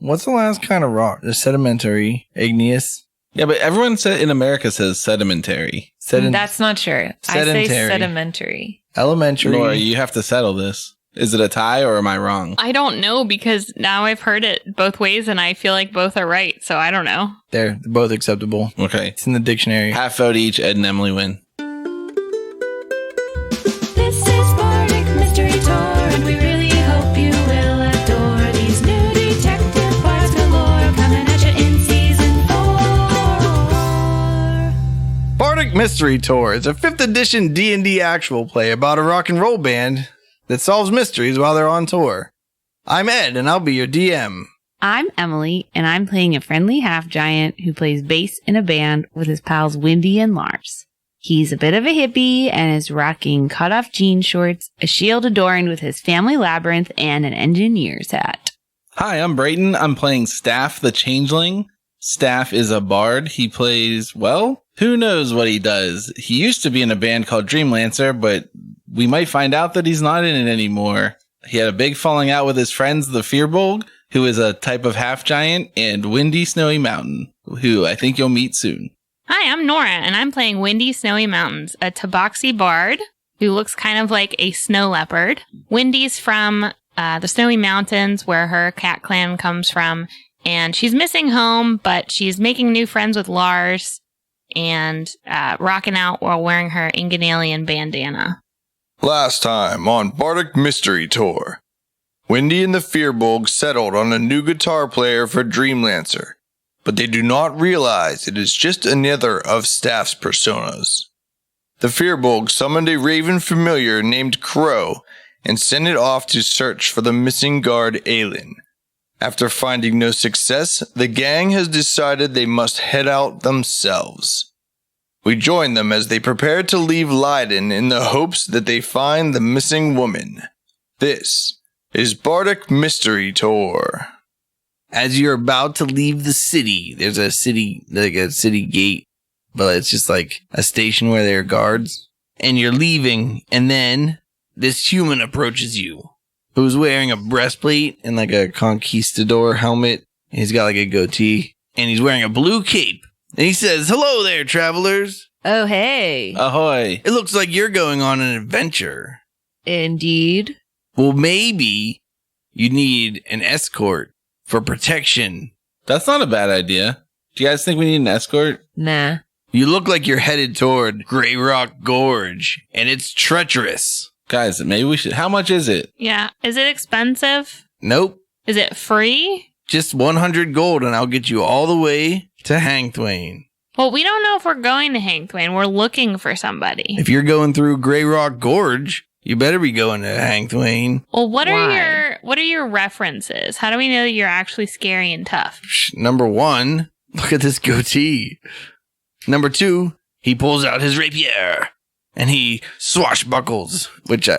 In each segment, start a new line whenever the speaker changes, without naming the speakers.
What's the last kind of rock? The sedimentary, igneous.
Yeah, but everyone in America says sedimentary.
That's not true.
Sedentary.
I say sedimentary.
Elementary.
Laura, you have to settle this. Is it a tie or am I wrong?
I don't know because now I've heard it both ways and I feel like both are right. So I don't know.
They're both acceptable.
Okay.
It's in the dictionary.
Half vote each. Ed and Emily win.
This is Bardic Mystery Tour, and we really hope you will adore these new detective bards galore coming at you in season 4.
Bardic Mystery Tour is a 5th edition D&D actual play about a rock and roll band that solves mysteries while they're on tour. I'm Ed, and I'll be your DM.
I'm Emily, and I'm playing a friendly half-giant who plays bass in a band with his pals Wendy and Lars. He's a bit of a hippie and is rocking cut-off jean shorts, a shield adorned with his family labyrinth, and an engineer's hat.
Hi, I'm Brayton. I'm playing Staff the Changeling. Staff is a bard. He plays, well, who knows what he does. He used to be in a band called Dreamlancer, but we might find out that he's not in it anymore. He had a big falling out with his friends, the Fearbolg, who is a type of half-giant, and Windy Snowy Mountain, who I think you'll meet soon.
Hi, I'm Nora, and I'm playing Windy Snowy Mountains, a Tabaxi bard who looks kind of like a snow leopard. Windy's from the Snowy Mountains, where her cat clan comes from, and she's missing home, but she's making new friends with Lars and rocking out while wearing her Inganalian bandana.
Last time on Bardic Mystery Tour, Wendy and the Fearbolg settled on a new guitar player for Dreamlancer, but they do not realize it is just another of Staff's personas. The Fearbolg summoned a raven familiar named Crow and sent it off to search for the missing guard Aelin. After finding no success, the gang has decided they must head out themselves. We join them as they prepare to leave Leiden in the hopes that they find the missing woman. This is Bardic Mystery Tour.
As you're about to leave the city, there's a city gate, but it's just like a station where there are guards. And you're leaving, and then this human approaches you, who's wearing a breastplate and like a conquistador helmet. And he's got like a goatee, and he's wearing a blue cape. And he says, "Hello there, travelers."
Oh, hey.
Ahoy.
It looks like you're going on an adventure.
Indeed.
Well, maybe you need an escort for protection.
That's not a bad idea. Do you guys think we need an escort?
Nah.
You look like you're headed toward Greyrock Gorge, and it's treacherous.
Guys, maybe we should. How much is it?
Yeah. Is it expensive?
Nope.
Is it free?
Just 100 gold, and I'll get you all the way to Hangthwain.
Well, we don't know if we're going to Hangthwain. We're looking for somebody.
If you're going through Greyrock Gorge, you better be going to Hangthwain.
Well, what
Why?
are your references? How do we know that you're actually scary and tough?
Number one, look at this goatee. Number two, he pulls out his rapier, and he swashbuckles, which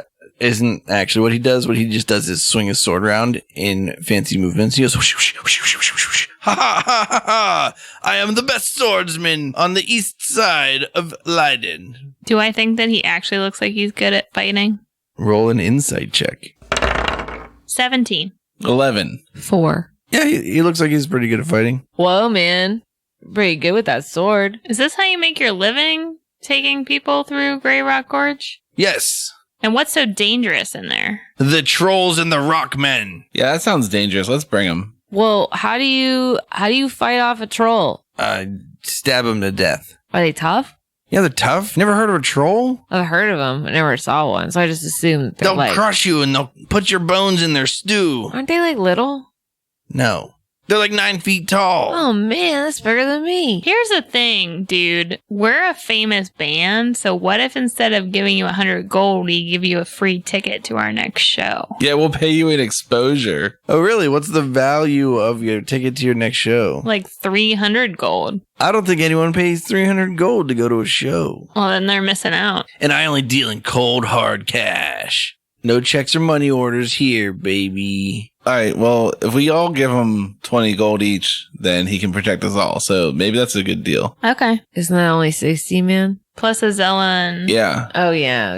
isn't actually what he does. What he just does is swing his sword around in fancy movements. He goes, whoosh, whoosh, whoosh, whoosh, whoosh, whoosh. Ha ha ha ha ha! I am the best swordsman on the east side of Leiden.
Do I think that he actually looks like he's good at fighting?
Roll an insight check.
17.
11.
4.
Yeah, he looks like he's pretty good at fighting.
Whoa, man. Pretty good with that sword.
Is this how you make your living? Taking people through Greyrock Gorge?
Yes.
And what's so dangerous in there?
The trolls and the rockmen.
Yeah, that sounds dangerous. Let's bring him.
Well, how do you fight off a troll?
Stab him to death.
Are they tough?
Yeah, they're tough. Never heard of a troll?
I've heard of them. I never saw one, so I just assumed that they're
They'll crush you and they'll put your bones in their stew.
Aren't they like little?
No. They're like 9 feet tall.
Oh man, that's bigger than me.
Here's the thing, dude. We're a famous band, so what if instead of giving you 100 gold, we give you a free ticket to our next show?
Yeah, we'll pay you an exposure.
Oh, really? What's the value of your ticket to your next show?
Like 300 gold.
I don't think anyone pays 300 gold to go to a show.
Well, then they're missing out.
And I only deal in cold, hard cash. No checks or money orders here, baby.
All right, well, if we all give him 20 gold each, then he can protect us all. So maybe that's a good deal.
Okay.
Isn't that only 60, man?
Plus Azella and
Yeah.
Oh, yeah.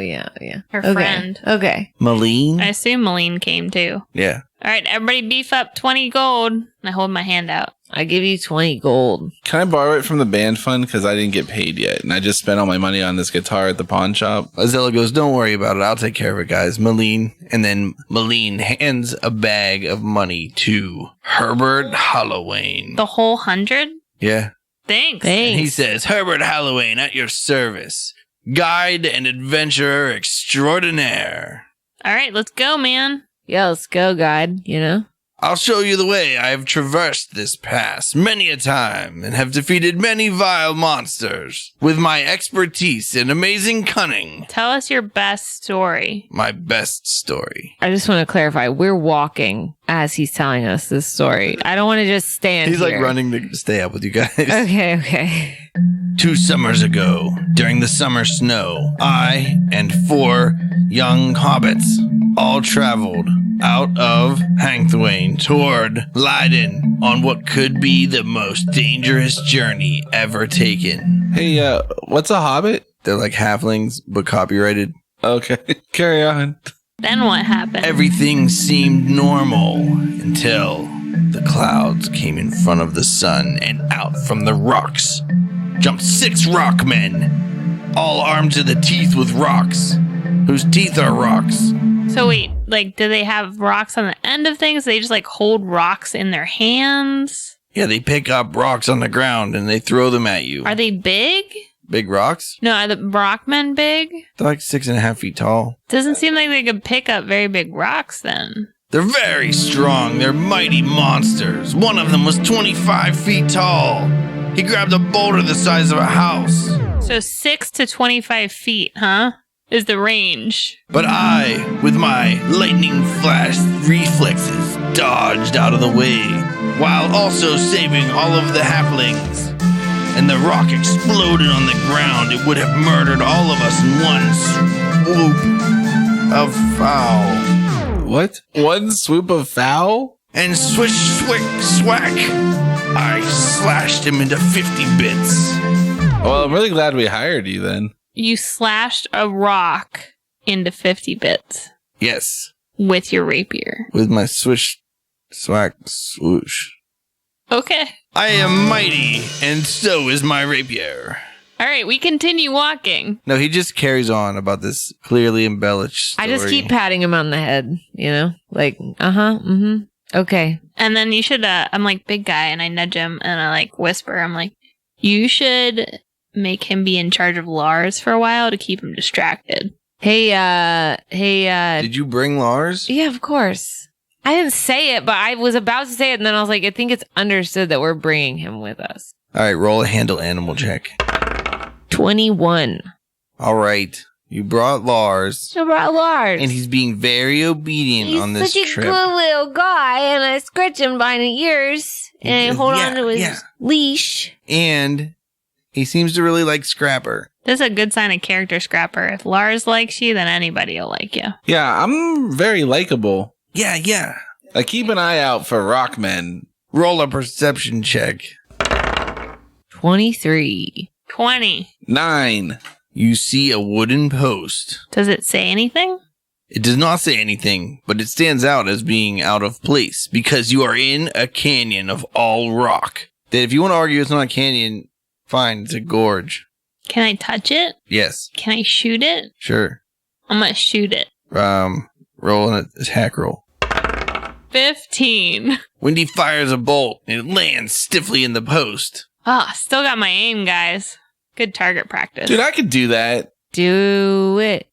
her
Okay.
friend.
Okay.
Malene?
I assume Malene came too.
Yeah.
All right, everybody beef up 20 gold. And I hold my hand out.
I give you 20 gold.
Can I borrow it from the band fund? Because I didn't get paid yet. And I just spent all my money on this guitar at the pawn shop.
Azella goes, don't worry about it. I'll take care of it, guys. Malene. And then Malene hands a bag of money to Herbert Halloween.
The whole 100?
Yeah.
Thanks.
And he says, Herbert Halloween at your service. Guide and adventurer extraordinaire.
All right, let's go, man.
Yeah, let's go, guide, you know?
I'll show you the way. I have traversed this pass many a time and have defeated many vile monsters with my expertise and amazing cunning.
Tell us your best story.
My best story.
I just want to clarify, we're walking as he's telling us this story. I don't want to just stand
He's
here.
like running to stay up with you guys.
Okay.
2 summers ago, during the summer snow, I and 4 young hobbits all traveled out of Hangthwain toward Leiden on what could be the most dangerous journey ever taken.
Hey, what's a hobbit?
They're like halflings, but copyrighted.
Okay, carry on.
Then what happened?
Everything seemed normal until the clouds came in front of the sun, and out from the rocks jumped 6 rock men, all armed to the teeth with rocks, whose teeth are rocks.
So wait, like, do they have rocks on the end of things? They just like hold rocks in their hands?
Yeah, they pick up rocks on the ground and they throw them at you.
Are they big?
Big rocks?
No, are the rockmen big?
They're like 6.5 feet tall.
Doesn't seem like they could pick up very big rocks then.
They're very strong. They're mighty monsters. One of them was 25 feet tall. He grabbed a boulder the size of a house.
So 6 to 25 feet, huh? Is the range.
But I, with my lightning flash reflexes, dodged out of the way, while also saving all of the halflings. And the rock exploded on the ground. It would have murdered all of us in one swoop of foul.
What? One swoop of foul?
And swish, swick, swack, I slashed him into 50 bits.
Well, I'm really glad we hired you then.
You slashed a rock into 50 bits
Yes,
with your rapier.
with my swish, swack, swoosh.
Okay.
I am mighty, and so is my rapier.
All right, we continue walking.
No, he just carries on about this clearly embellished story.
I just keep patting him on the head, you know? Like, okay.
And then you should, I'm like, big guy, and I nudge him, and I like whisper, I'm like, you should make him be in charge of Lars for a while to keep him distracted.
Hey,
Did you bring Lars?
yeah, of course. I didn't say it, but I was about to say it, and then I was like, I think it's understood that we're bringing him with us.
All right, roll a handle animal check.
21.
All right, you brought Lars,
So brought Lars.
and he's being very obedient
He's
on this
such a
trip.
good little guy, and I scratch him by the ears, and I hold on to his leash.
And he seems to really like Scrapper.
This is a good sign of character, Scrapper. If Lars likes you, then anybody will like you.
Yeah, I'm very likable.
Yeah.
I keep an eye out for rockmen.
Roll a perception check.
23.
20.
9.
You see a wooden post.
Does it say anything?
It does not say anything, but it stands out as being out of place because you are in a canyon of all rock. That if you want to argue it's not a canyon, fine, it's a gorge.
Can I touch it?
Yes,
Can I shoot it?
sure.
I'm gonna shoot it.
Roll an attack roll.
15.
Wendy fires a bolt and it lands stiffly in the post.
Ah, still got my aim, guys. Good target practice.
Dude, I could do that.
Do it.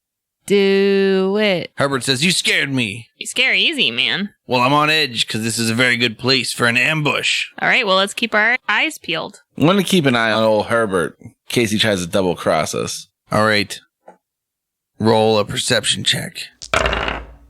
Do it.
Herbert says, "You scared me."
You scare easy, man.
Well, I'm on edge because this is a very good place for an ambush.
All right, well, let's keep our eyes peeled.
I'm going to keep an eye on old Herbert in case he tries to double cross us.
All right. Roll a perception check.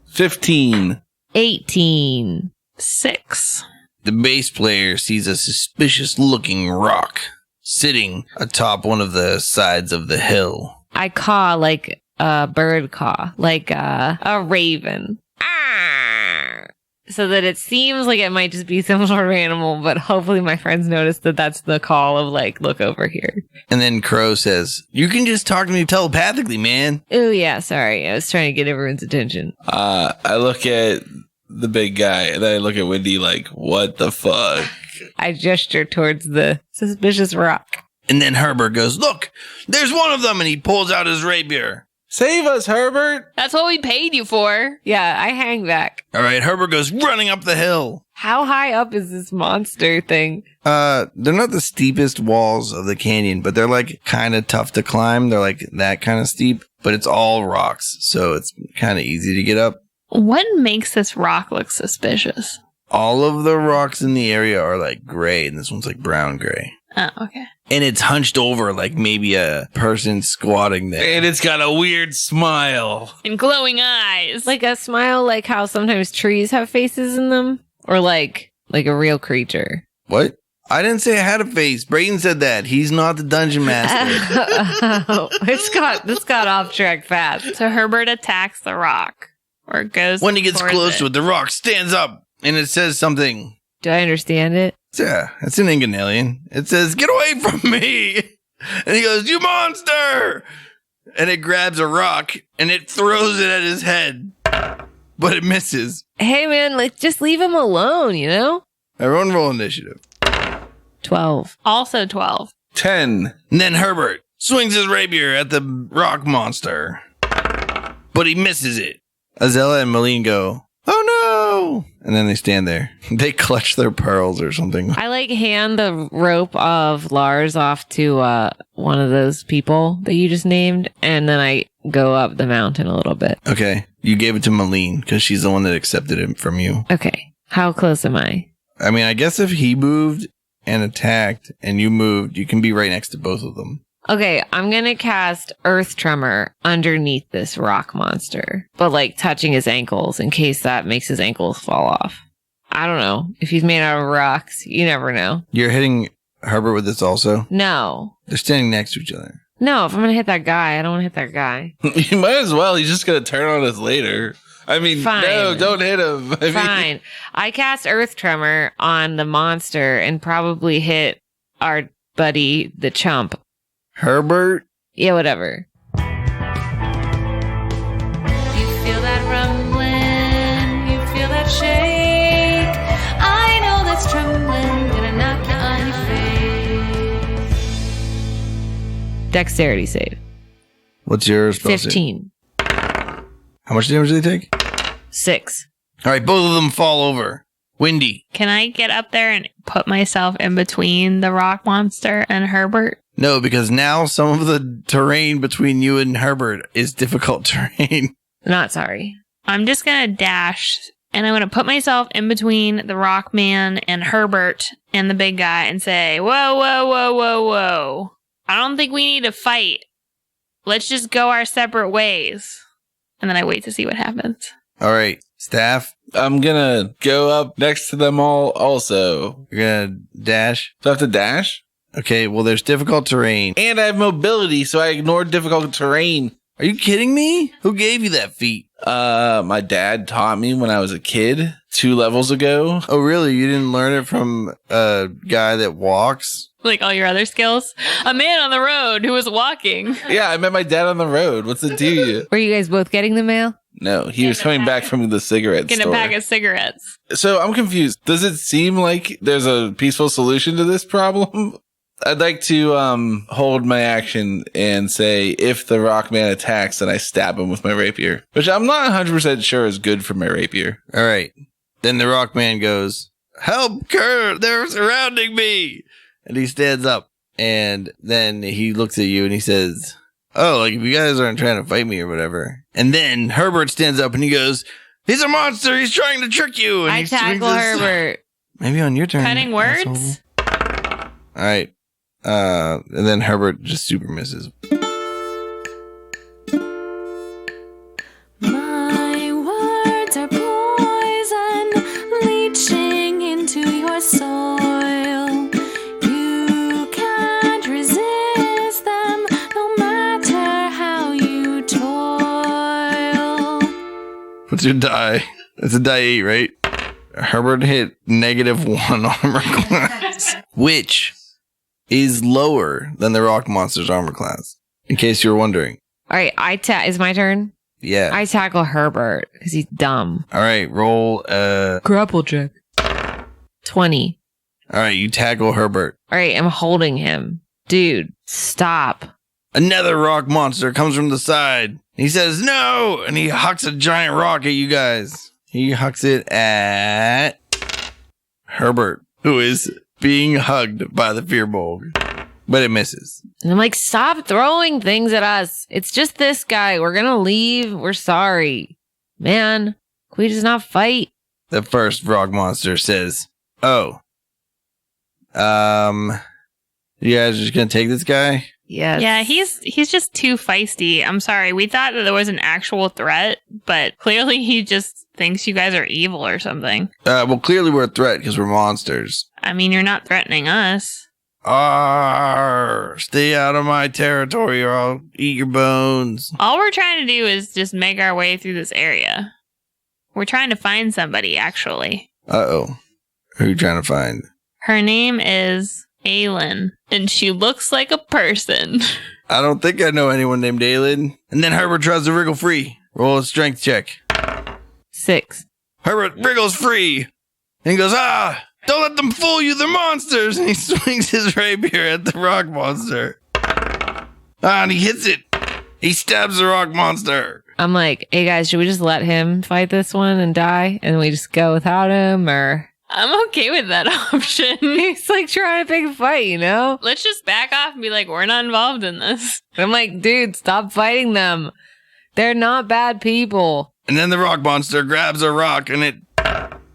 15.
18.
6.
The bass player sees a suspicious looking rock sitting atop one of the sides of the hill.
I caw like a bird caw, like a raven. Ah! So that it seems like it might just be some sort of animal, but hopefully my friends notice that that's the call of like, look over here.
And then Crow says, "You can just talk to me telepathically, man."
Oh yeah, sorry. I was trying to get everyone's attention.
I look at the big guy, and then I look at Wendy like, what the fuck?
I gesture towards the suspicious rock.
And then Herbert goes, look, there's one of them. And he pulls out his rapier.
Save us, Herbert!
That's what we paid you for.
Yeah, I hang back.
All right, Herbert goes running up the hill.
How high up is this monster thing?
They're not the steepest walls of the canyon, but they're like kind of tough to climb. They're like that kind of steep, but it's all rocks, so it's kind of easy to get up.
What makes this rock look suspicious?
All of the rocks in the area are like gray, and this one's like brown gray.
Oh, okay.
And it's hunched over like maybe a person squatting there.
And it's got a weird smile.
And glowing eyes.
Like a smile, like how sometimes trees have faces in them? Or like a real creature?
What? I didn't say I had a face. Brayden said that. He's not the dungeon master.
Oh, this got off track fast.
So Herbert attacks the rock. Or goes
When he gets
towards
close to it, the rock stands up and it says something.
Do I understand it?
Yeah, it's an Inganalian. It says, get away from me. And he goes, you monster. And it grabs a rock and it throws it at his head. But it misses.
Hey man, like just leave him alone, you know?
Everyone roll initiative.
12.
Also 12.
10.
And then Herbert swings his rapier at the rock monster. But he misses it. Azella and Malene go, oh no! And then they stand there. They clutch their pearls or something.
I like hand the rope of Lars off to one of those people that you just named, and then I go up the mountain a little bit.
Okay. You gave it to Malene because she's the one that accepted it from you.
Okay. How close am I?
I mean, I guess if he moved and attacked and you moved, you can be right next to both of them.
Okay, I'm gonna cast Earth Tremor underneath this rock monster, but like touching his ankles in case that makes his ankles fall off. I don't know. If he's made out of rocks, you never know.
You're hitting Herbert with this also?
No.
They're standing next to each other.
No, if I'm gonna hit that guy, I don't wanna hit that guy.
You might as well. He's just going to turn on us later. I mean,
Fine.
no, don't hit him. I mean,
Fine. I cast Earth Tremor on the monster and probably hit our buddy, the chump.
Herbert?
Yeah, whatever.
You feel that rumbling, you feel that shake. I know that's trembling, gonna knock you on your face.
Dexterity save.
What's your spell save?
15.
How much damage do they take?
6.
All right, both of them fall over. Windy.
Can I get up there and put myself in between the rock monster and Herbert?
No, because now some of the terrain between you and Herbert is difficult terrain.
Not sorry.
I'm just going to dash and I'm going to put myself in between the rock man and Herbert and the big guy and say, whoa, whoa, whoa, whoa, whoa. I don't think we need to fight. Let's just go our separate ways. And then I wait to see what happens.
All right, Staff,
I'm going to go up next to them all also.
you're going to dash.
Do I have to dash?
Okay, well, there's difficult terrain.
And I have mobility, so I ignored difficult terrain.
Are you kidding me? Who gave you that feat?
My dad taught me when I was a kid 2 levels ago.
Oh, really? You didn't learn it from a guy that walks?
Like all your other skills. A man on the road who was walking.
Yeah, I met my dad on the road. What's it do you?
Were you guys both getting the mail?
No, he was coming back from the cigarette
Getting
store.
a pack of cigarettes.
So I'm confused. Does it seem like there's a peaceful solution to this problem? I'd like to hold my action and say if the rock man attacks, then I stab him with my rapier, which I'm not 100% sure is good for my rapier.
All right. Then the rock man goes, help, Kurt, they're surrounding me. And he stands up and then he looks at you and he says, oh, like if you guys aren't trying to fight me or whatever. And then Herbert stands up and he goes, he's a monster. He's trying to trick you. And
I
he swings
tackle
his-
Herbert.
Maybe on your turn.
Cutting words?
asshole. All right. And then Herbert just super misses.
My words are poison, leaching into your soil. You can't resist them, no matter how you toil.
What's your die? It's a die 8, right? Herbert hit -1 armor class, which is lower than the rock monster's armor class, in case you were wondering.
All right, is my turn?
Yeah.
I tackle Herbert because he's dumb.
All right, roll.
Grapple check. 20.
All right, you tackle Herbert.
All right, I'm holding him. Dude, stop.
Another rock monster comes from the side. He says no, and he hucks a giant rock at you guys. He hucks it at Herbert, who is being hugged by the Fearbolg, but it misses.
And I'm like, stop throwing things at us. It's just this guy. We're going to leave. We're sorry. Man, can we just not fight?
The first rock monster says, "Oh, you guys are just gonna take this guy?"
Yes.
Yeah, he's just too feisty. I'm sorry. We thought that there was an actual threat, but clearly he just thinks you guys are evil or something.
Well, clearly we're a threat because we're monsters.
I mean, you're not threatening us.
Arr, stay out of my territory or I'll eat your bones.
All we're trying to do is just make our way through this area. We're trying to find somebody, actually.
Uh-oh. Who are you trying to find?
Her name is Aylin, and she looks like a person.
I don't think I know anyone named Aylin. And then Herbert tries to wriggle free. Roll a strength check.
6.
Herbert wriggles free. And he goes, don't let them fool you, they're monsters. And he swings his rapier at the rock monster. And he hits it. He stabs the rock monster.
I'm like, hey guys, should we just let him fight this one and die? And we just go without him? Or
I'm okay with that option.
he's like trying to pick a fight, you know?
Let's just back off and be like, we're not involved in this.
And I'm like, dude, stop fighting them. They're not bad people.
And then the rock monster grabs a rock and it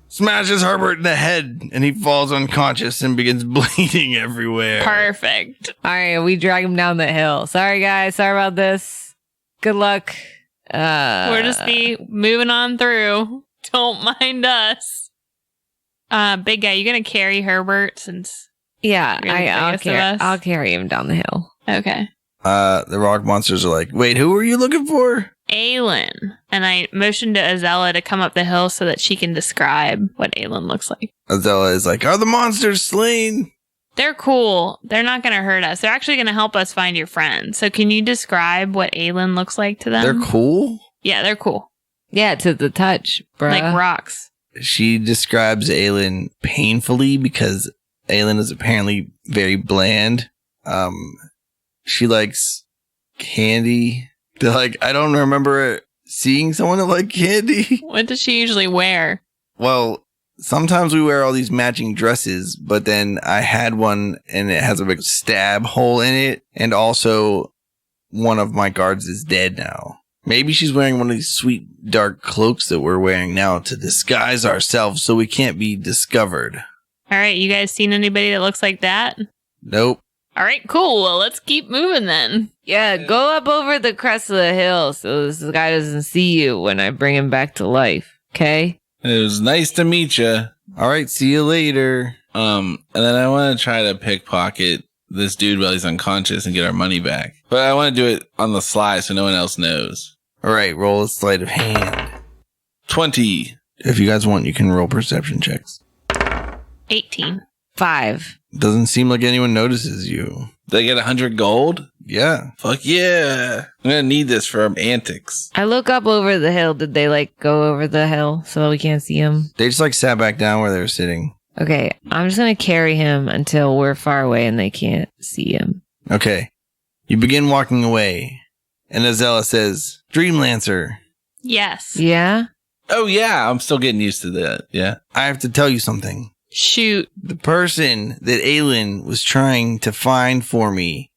smashes Herbert in the head. And he falls unconscious and begins bleeding everywhere.
Perfect.
All right, we drag him down the hill. Sorry, guys. Sorry about this. Good luck.
We'll just be moving on through. Don't mind us. Big guy, you gonna carry Herbert since...
Yeah,
You're the biggest of us?
I'll carry him down the hill.
Okay.
The rock monsters are like, wait, who are you looking for?
Aylin. And I motioned to Azella to come up the hill so that she can describe what Aylin looks like.
Azella is like, are the monsters slain?
They're cool. They're not going to hurt us. They're actually going to help us find your friend. So can you describe what Aylin looks like to them?
They're cool?
Yeah, they're cool.
Yeah, to the touch, bruh.
Like rocks.
She describes Aylin painfully because Aylin is apparently very bland. She likes candy. They're like, I don't remember seeing someone that liked candy.
What does she usually wear?
Well, sometimes we wear all these matching dresses, but then I had one and it has a big stab hole in it. And also one of my guards is dead now. Maybe she's wearing one of these sweet dark cloaks that we're wearing now to disguise ourselves so we can't be discovered.
All right, you guys seen anybody that looks like that?
Nope.
All right, cool. Well, let's keep moving then.
Yeah, go up over the crest of the hill so this guy doesn't see you when I bring him back to life, okay?
It was nice to meet you.
All right, see you later.
And then I want to try to pickpocket this dude while he's unconscious and get our money back. But I want to do it on the sly so no one else knows.
All right, roll a sleight of hand.
20.
If you guys want, you can roll perception checks.
18.
5.
Doesn't seem like anyone notices you.
Did I get 100 gold?
Yeah.
Fuck yeah. I'm going to need this for our antics.
I look up over the hill. Did they go over the hill so we can't see him?
They just sat back down where they were sitting.
Okay, I'm just going to carry him until we're far away and they can't see him.
Okay. You begin walking away. And Azella says, Dreamlancer,
Yes.
Yeah?
Oh yeah, I'm still getting used to that. Yeah.
I have to tell you something.
Shoot.
The person that Aylin was trying to find for me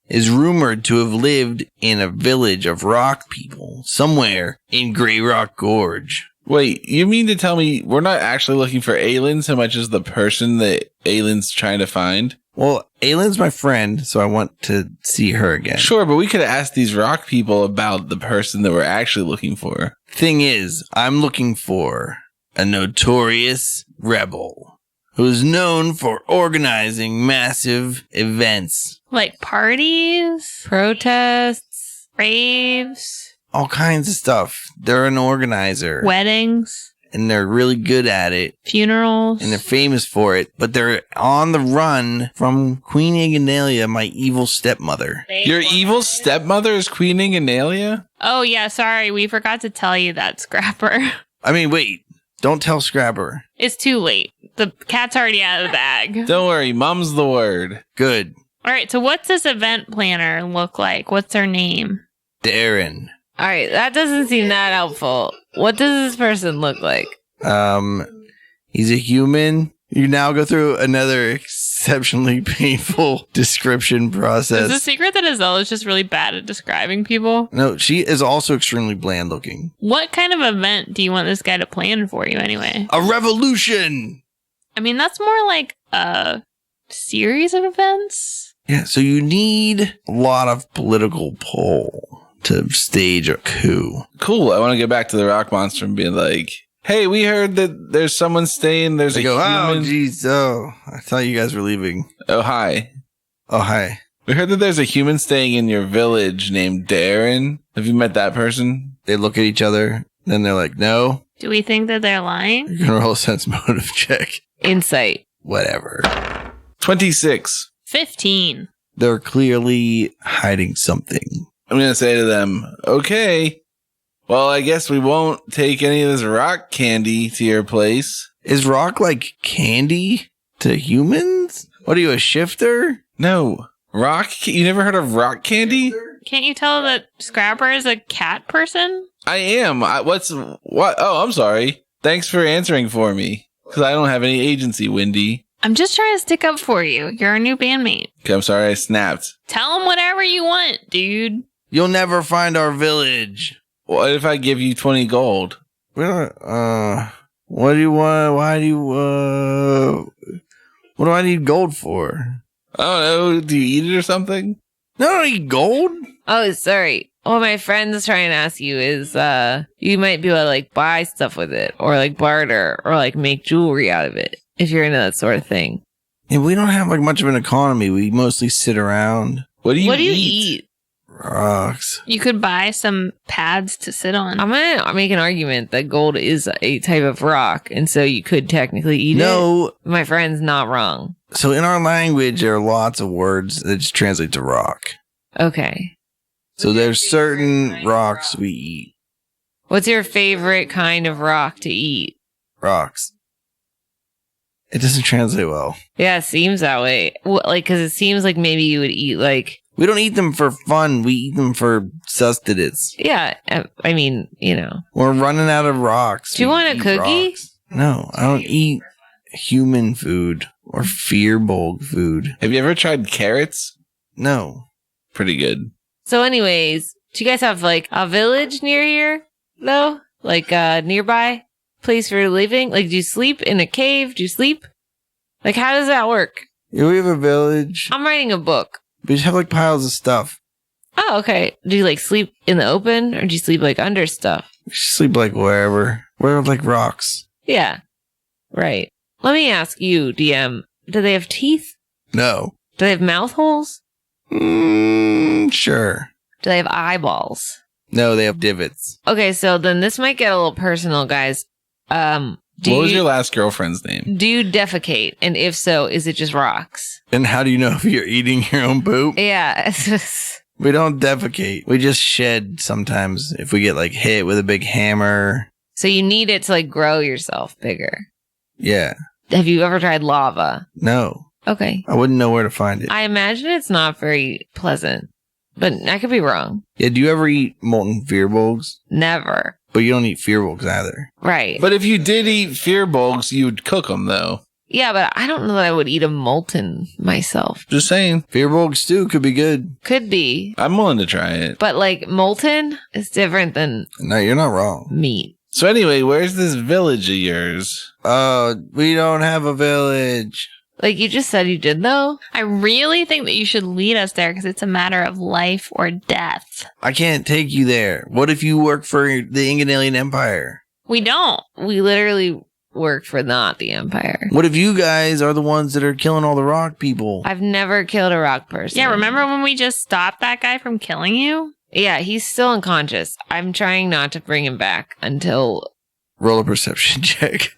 is rumored to have lived in a village of rock people somewhere in Greyrock Gorge.
Wait, you mean to tell me we're not actually looking for Aylin so much as the person that Aylin's trying to find?
Well, Aylin's my friend, so I want to see her again.
Sure, but we could have asked these rock people about the person that we're actually looking for.
Thing is, I'm looking for a notorious rebel who's known for organizing massive events.
Like parties?
Protests?
Raves?
All kinds of stuff. They're an organizer.
Weddings?
and they're really good at it,
Funerals.
and they're famous for it, but they're on the run from Queen Ignalia, my evil stepmother.
Your evil stepmother is Queen Ignalia?
Oh, yeah, sorry. We forgot to tell you that, Scrapper.
I mean, wait, don't tell Scrapper.
It's too late. The cat's already out of the bag.
Don't worry, mom's the word.
Good.
All right, so what's this event planner look like? What's her name?
Darren.
All right, that doesn't seem that helpful. What does this person look like?
He's a human. You now go through another exceptionally painful description process.
Is the secret that Azelle is just really bad at describing people?
No, she is also extremely bland looking.
What kind of event do you want this guy to plan for you anyway?
A revolution!
I mean, that's more like a series of events.
Yeah, so you need a lot of political pull to stage a coup.
Cool, I want to get back to the rock monster and be like, hey, we heard that there's someone staying. There's
They
a
go, oh,
human.
geez, oh, I thought you guys were leaving.
Oh, hi.
Oh, hi.
We heard that there's a human staying in your village named Darren. Have you met that person?
They look at each other, then they're like, no.
Do we think that they're lying?
You're going to roll a sense motive check.
Insight.
Whatever.
26.
15.
They're clearly hiding something.
I'm going to say to them, okay, well, I guess we won't take any of this rock candy to your place.
Is rock like candy to humans? What are you, a shifter?
No. Rock? You never heard of rock candy?
Can't you tell that Scrapper is a cat person?
I am. What? Oh, I'm sorry. Thanks for answering for me. Because I don't have any agency, Wendy.
I'm just trying to stick up for you. You're a new bandmate.
Okay, I'm sorry I snapped.
Tell him whatever you want, dude.
You'll never find our village.
What if I give you 20 gold?
We don't, what do you want? Why do you, what do I need gold for?
I don't know. Do you eat it or something?
No, I don't need gold.
Oh, sorry. What my friend's trying to ask you is, you might be able to like buy stuff with it, or like barter, or like make jewelry out of it, if you're into that sort of thing.
Yeah, we don't have like much of an economy. We mostly sit around.
What do you
What do you
eat?
eat?
Rocks.
You could buy some pads to sit on.
I'm gonna make an argument that gold is a type of rock, and so you could technically eat it.
No.
My friend's not wrong.
So in our language, there are lots of words that just translate to rock.
Okay.
So there's certain rocks we eat.
What's your favorite kind of rock to eat?
Rocks. It doesn't translate well.
Yeah, it seems that way. Well, like, because it seems like maybe you would eat like,
We don't eat them for fun. We eat them for sustenance.
yeah. I mean, you know.
We're running out of rocks.
Do you
We
want a
eat
cookie?
rocks. No, I don't eat human food or fearbulg food.
Have you ever tried carrots?
No.
Pretty good.
So, anyways, do you guys have like a village near here, though? Like nearby place for living? Like, do you sleep in a cave? Do you sleep? Like, how does that work?
Yeah, we have a village.
I'm writing a book.
We just have like piles of stuff.
Oh, okay. Do you like sleep in the open, or do you sleep like under stuff?
We just sleep like wherever. We're like rocks.
Yeah. Right. Let me ask you, DM, do they have teeth?
No.
Do they have mouth holes?
Sure.
Do they have eyeballs?
No, they have divots.
Okay, so then this might get a little personal, guys.
What was your last girlfriend's name?
Do you defecate? And if so, is it just rocks?
And how do you know if you're eating your own poop?
Yeah.
We don't defecate. We just shed sometimes if we get like hit with a big hammer.
So you need it to like grow yourself bigger.
Yeah.
Have you ever tried lava?
No.
Okay.
I wouldn't know where to find it.
I imagine it's not very pleasant, but I could be wrong.
Yeah, do you ever eat molten fearbulgs?
Never.
But you don't eat fearbulgs either.
Right.
But if you did eat fearbulgs, you'd cook them, though.
Yeah, but I don't know that I would eat a molten myself.
Just saying.
Fearbulg stew could be good.
Could be.
I'm willing to try it.
But like molten is different than
No, you're not wrong.
meat.
So anyway, where's this village of yours?
We don't have a village.
Like you just said you did though.
I really think that you should lead us there because it's a matter of life or death.
I can't take you there. What if you work for the Inganalian Empire?
We don't.
We literally work for not the Empire.
What if you guys are the ones that are killing all the rock people?
I've never killed a rock person.
Yeah, remember when we just stopped that guy from killing you?
Yeah, he's still unconscious. I'm trying not to bring him back until
Roll a perception check.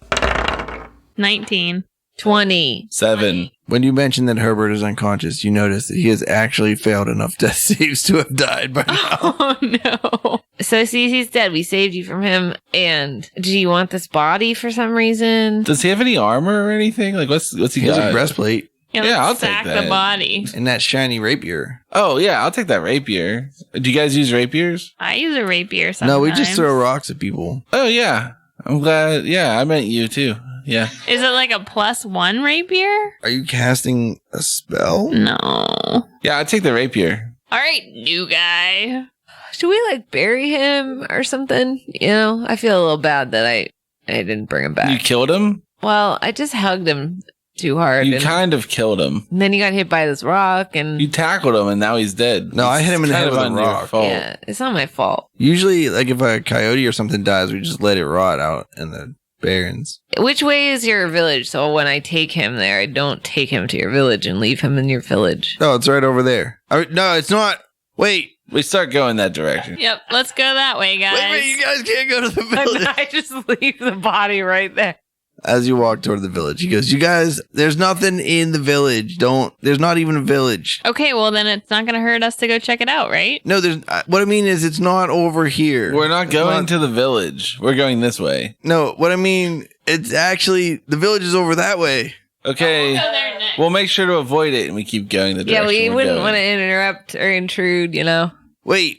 19.
20.
7.
When you mention that Herbert is unconscious, you notice that he has actually failed enough death saves to have died by now.
Oh no.
So see, he's dead. We saved you from him. And do you want this body for some reason?
Does he have any armor or anything? Like, what's he
He has
got?
a breastplate
Yeah,
Yeah, I'll
let's
take
sack
that.
the body.
and that shiny rapier.
Oh, yeah, I'll take that rapier. Do you guys use rapiers?
I use a rapier sometimes.
No, we just throw rocks at people.
Oh, yeah. I'm glad. Yeah, I meant you too. Yeah.
Is it like a +1 rapier?
Are you casting a spell?
No.
Yeah, I'd take the rapier.
All right, new guy.
Should we like bury him or something? You know, I feel a little bad that I didn't bring him
You
back.
killed him?
Well, I just hugged him too hard.
You
and
kind of killed him.
then he got hit by this rock and
You tackled him and now he's dead.
No, I hit him in the
It's
head
kind
with a
of on your
rock.
fault.
yeah, it's not my fault.
Usually, like if a coyote or something dies, we just let it rot out in the barrens.
Which way is your village? So when I take him there, I don't take him to your village and leave him in your village.
No, it's right over there. No, it's not. Wait.
We start going that direction.
Yep, let's go that way, guys.
Wait, you guys can't go to the village.
I just leave the body right there.
As you walk toward the village, he goes, you guys, there's nothing in the village. There's not even a village.
Okay, well then it's not going to hurt us to go check it out, right?
No, what I mean is it's not over here.
We're not
It's
going to the village. We're going this way.
No, what I mean, it's actually, the village is over that way.
Okay.
Go there next.
We'll make sure to avoid it and we keep going the
Yeah,
direction
we
we're
wouldn't
going.
want to interrupt or intrude, you know.
Wait,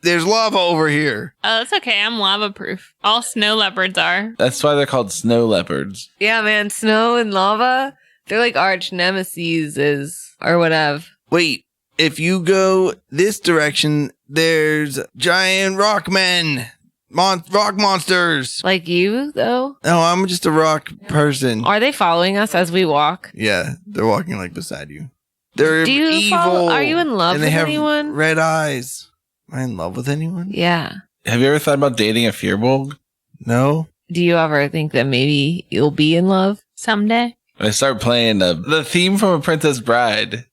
there's lava over here.
Oh, that's okay. I'm lava proof. All snow leopards are.
That's why they're called snow leopards.
Yeah, man, snow and lava, they're like arch nemesis or whatever.
Wait, if you go this direction, there's giant rock men. Rock monsters.
Like you, though?
No, I'm just a rock person.
Are they following us as we walk?
Yeah, they're walking like beside you. They're
Do you
evil.
are you in love
and
with
they have
anyone?
red eyes. Am I in love with anyone?
Yeah.
Have you ever thought about dating a Fearbolg?
No.
Do you ever think that maybe you'll be in love?
Someday.
I start playing the theme from A Princess Bride.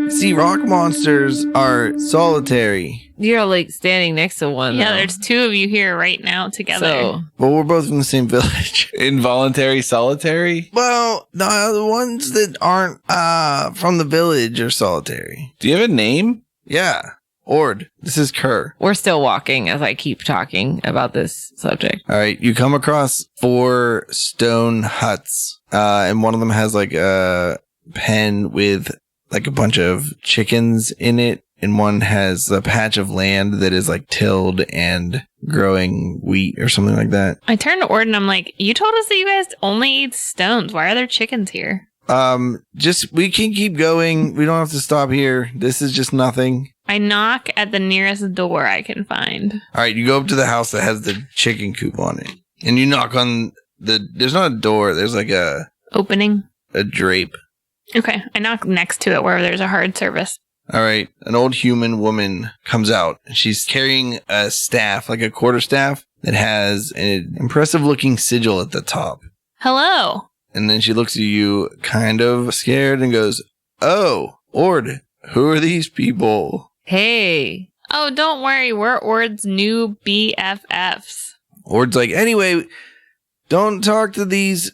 See, rock monsters are solitary.
You're like standing next to one.
Yeah,
though.
there's two of you here right now together.
So,
But we're both from the same village.
Involuntary solitary?
Well, no, the ones that aren't from the village are solitary.
Do you have a name?
Yeah. Ord. This is Kerr.
we're still walking as I keep talking about this subject.
All right. You come across 4 stone huts. And one of them has like a pen with like a bunch of chickens in it. And one has a patch of land that is like tilled and growing wheat or something like that.
I turned to Ord and I'm like, you told us that you guys only eat stones. Why are there chickens here?
We can keep going. We don't have to stop here. This is just nothing.
I knock at the nearest door I can find.
All right. You go up to the house that has the chicken coop on it and you knock on there's not a door. There's like a
Opening.
drape.
Okay. I knock next to it where there's a hard service.
All right. An old human woman comes out. She's carrying a staff, like a quarterstaff, that has an impressive looking sigil at the top.
Hello.
And then she looks at you kind of scared and goes, "Oh, Ord, who are these people?"
Hey,
Oh, don't worry. We're Ord's new BFFs.
Ord's like, "Anyway, don't talk to these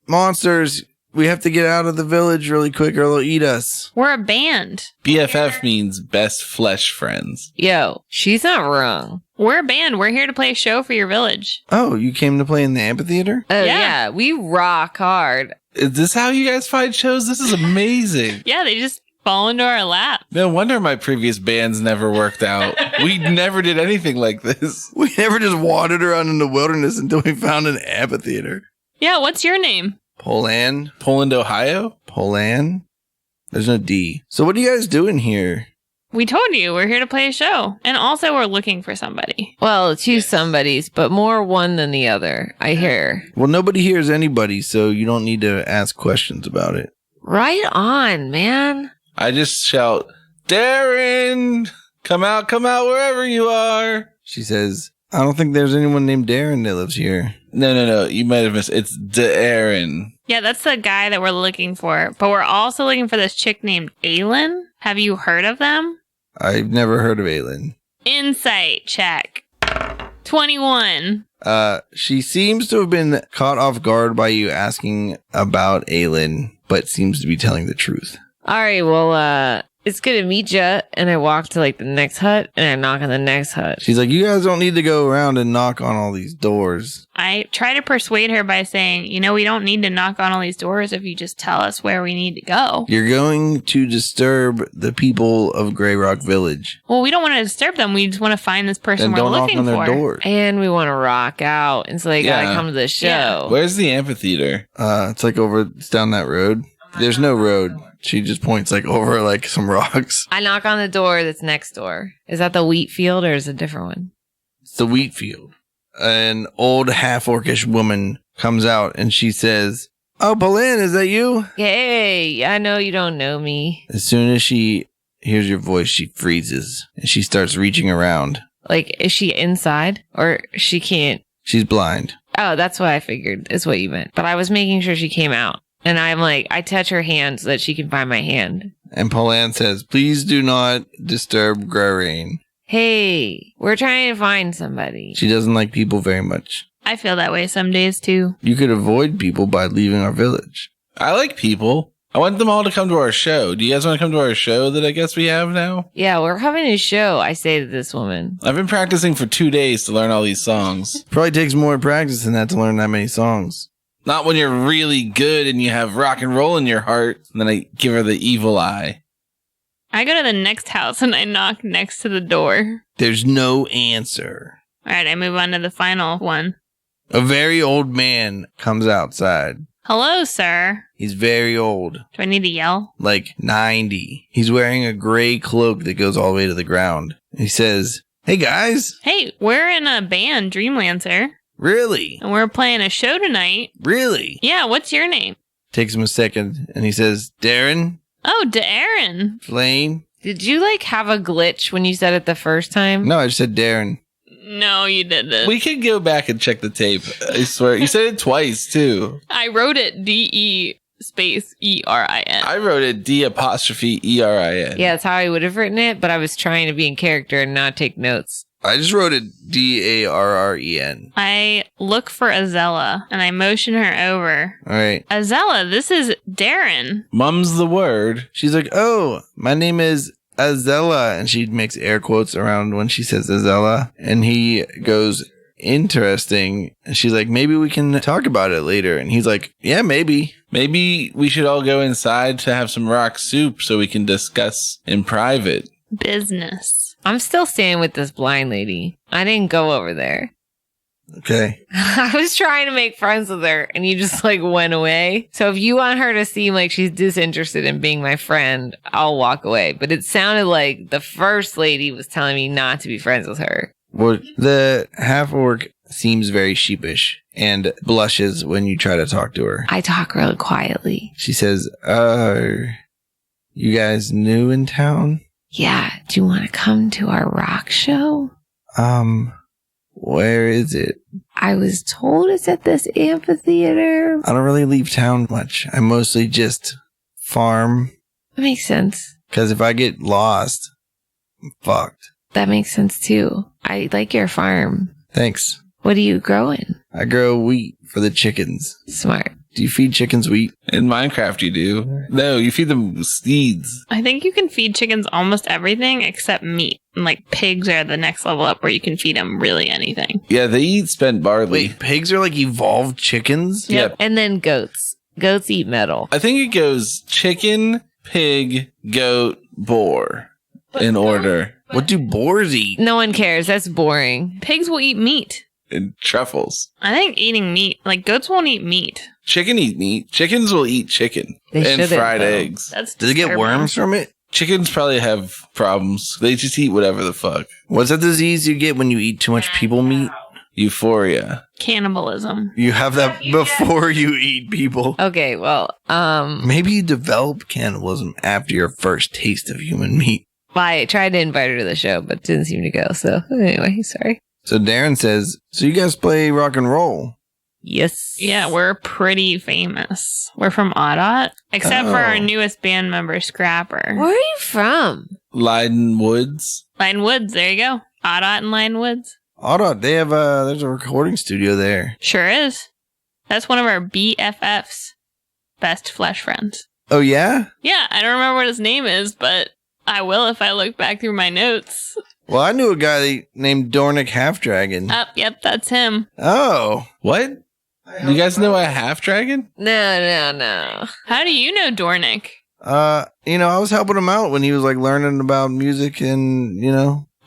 monsters. We have to get out of the village really quick or they'll eat us."
We're a band.
BFF means best flesh friends.
yo, she's not wrong.
We're a band. We're here to play a show for your village.
"Oh, you came to play in the amphitheater?"
Oh,
Yeah.
yeah, we rock hard.
Is this how you guys find shows? This is amazing.
Yeah, they just fall into our lap.
No wonder my previous bands never worked out. We never did anything like this.
We never just wandered around in the wilderness until we found an amphitheater.
Yeah, what's your name?
Poland?
Poland, Ohio?
Poland? There's no D. So what are you guys doing here?
We told you we're here to play a show. And also we're looking for somebody.
Well, 2 somebodies, but more one than the other, I hear.
Well, nobody hears anybody, so you don't need to ask questions about it.
Right on, man.
I just shout, Darren! Come out, wherever you are.
She says, "I don't think there's anyone named Darren that lives here."
No. You might have missed. It's Darren.
Yeah, that's the guy that we're looking for. But we're also looking for this chick named Aylin. Have you heard of them?
I've never heard of Aylin.
Insight check. 21.
She seems to have been caught off guard by you asking about Aylin, but seems to be telling the truth.
All right, well, it's good to meet you. And I walk to like the next hut and I knock on the next hut.
She's like, you guys don't need to go around and knock on all these doors.
I try to persuade her by saying, we don't need to knock on all these doors if you just tell us where we need to go.
You're going to disturb the people of Greyrock Village.
Well, we don't want to disturb them. We just want to find this person
Then
we're
don't knock
looking
on their
for.
doors.
And we want to rock out. And so they gotta
Yeah.
come to the show.
Yeah.
Where's the amphitheater?
It's like it's down that road. There's no road. She just points like over like some rocks.
I knock on the door that's next door. Is that the wheat field or is it a different one?
It's the wheat field. An old half-orcish woman comes out and she says, "Oh, Pauline, is that you?"
Hey, I know you don't know me.
As soon as she hears your voice, she freezes and she starts reaching around.
Like, is she inside or she can't?
She's blind.
Oh, that's what I figured is what you meant. But I was making sure she came out. And I'm like, I touch her hand so that she can find my hand.
And Pauline says, "Please do not disturb Greyrain.
Hey, we're trying to find somebody.
She doesn't like people very much.
I feel that way some days too.
You could avoid people by leaving our village."
I like people. I want them all to come to our show. Do you guys want to come to our show that I guess we have now?
Yeah, we're having a show, I say to this woman.
I've been practicing for 2 days to learn all these songs.
Probably takes more practice than that to learn that many songs.
Not when you're really good and you have rock and roll in your heart. And then I give her the evil eye.
I go to the next house and I knock next to the door.
There's no answer.
All right, I move on to the final one.
A very old man comes outside.
Hello, sir.
He's very old,
Do I need to yell?
like 90. He's wearing a gray cloak that goes all the way to the ground. He says, "Hey guys,
Hey, we're in a band, Dreamlancer,
really?
and we're playing a show tonight.
Really?"
Yeah, what's your name?
Takes him a second and he says, "Darren,
Oh, Darren.
Flame."
Did you like have a glitch when you said it the first time?
No, I just said Darren.
No, you didn't.
We could go back and check the tape. I swear. You said it twice, too.
I wrote it D-E space E-R-I-N.
I wrote it D''ERIN.
Yeah, that's how I would have written it, but I was trying to be in character and not take notes.
I just wrote it Darren.
I look for Azella, and I motion her over.
All right.
Azella, this is Darren.
Mum's the word.
She's like, "Oh, my name is Azella." And she makes air quotes around when she says Azella. And he goes, "Interesting." And she's like, "Maybe we can talk about it later." And he's like, "Yeah, maybe."
Maybe we should all go inside to have some rock soup so we can discuss in private.
Business.
I'm still staying with this blind lady. I didn't go over there.
Okay.
I was trying to make friends with her and you just like went away. So if you want her to seem like she's disinterested in being my friend, I'll walk away. But it sounded like the first lady was telling me not to be friends with her.
Well, the half-orc seems very sheepish and blushes when you try to talk to her.
I talk really quietly.
She says, "You guys new in town?
Yeah, do you want to come to our rock show?
Where is it?
I was told it's at this amphitheater.
I don't really leave town much. I mostly just farm.
That makes sense.
Because if I get lost, I'm fucked."
That makes sense too. I like your farm.
Thanks.
What are you growing?
I grow wheat for the chickens.
Smart.
Do you feed chickens wheat?
In Minecraft, you do. No, you feed them seeds.
I think you can feed chickens almost everything except meat. And like pigs are the next level up where you can feed them really anything.
Yeah, they eat spent barley.
Wait, pigs are like evolved chickens?
Yep.
And then goats. Goats eat metal.
I think it goes chicken, pig, goat, boar in order.
What do boars eat?
No one cares. That's boring.
Pigs will eat meat.
And truffles.
I think eating meat, like goats won't eat meat.
Chicken eat meat. Chickens will eat chicken.
They
and
shouldn't,
fried
though.
eggs.
That's
Does it get
disturbing.
worms from it?
Chickens probably have problems. They just eat whatever the fuck.
What's that disease you get when you eat too much people meat?
Euphoria.
Cannibalism.
You have that before you eat people.
Okay, well,
Maybe you develop cannibalism after your first taste of human meat.
I tried to invite her to the show, but didn't seem to go. So anyway, sorry.
So Darren says, "So you guys play rock and roll?"
Yes.
Yeah, we're pretty famous. We're from Audot, except for our
Oh.
newest band member, Scrapper.
Where are you from?
Leiden Woods.
Line Woods, there you go. Audot and Line Woods.
Hold they have there's a recording studio there.
Sure is. That's one of our BFFs, best flesh friends.
Oh yeah?
Yeah, I don't remember what his name is, but I will if I look back through my notes.
Well, I knew a guy named Dornick Half Dragon.
Yep, that's him.
Oh.
What? You guys know a half dragon?
No.
How do you know Dornick?
I was helping him out when he was like learning about music and,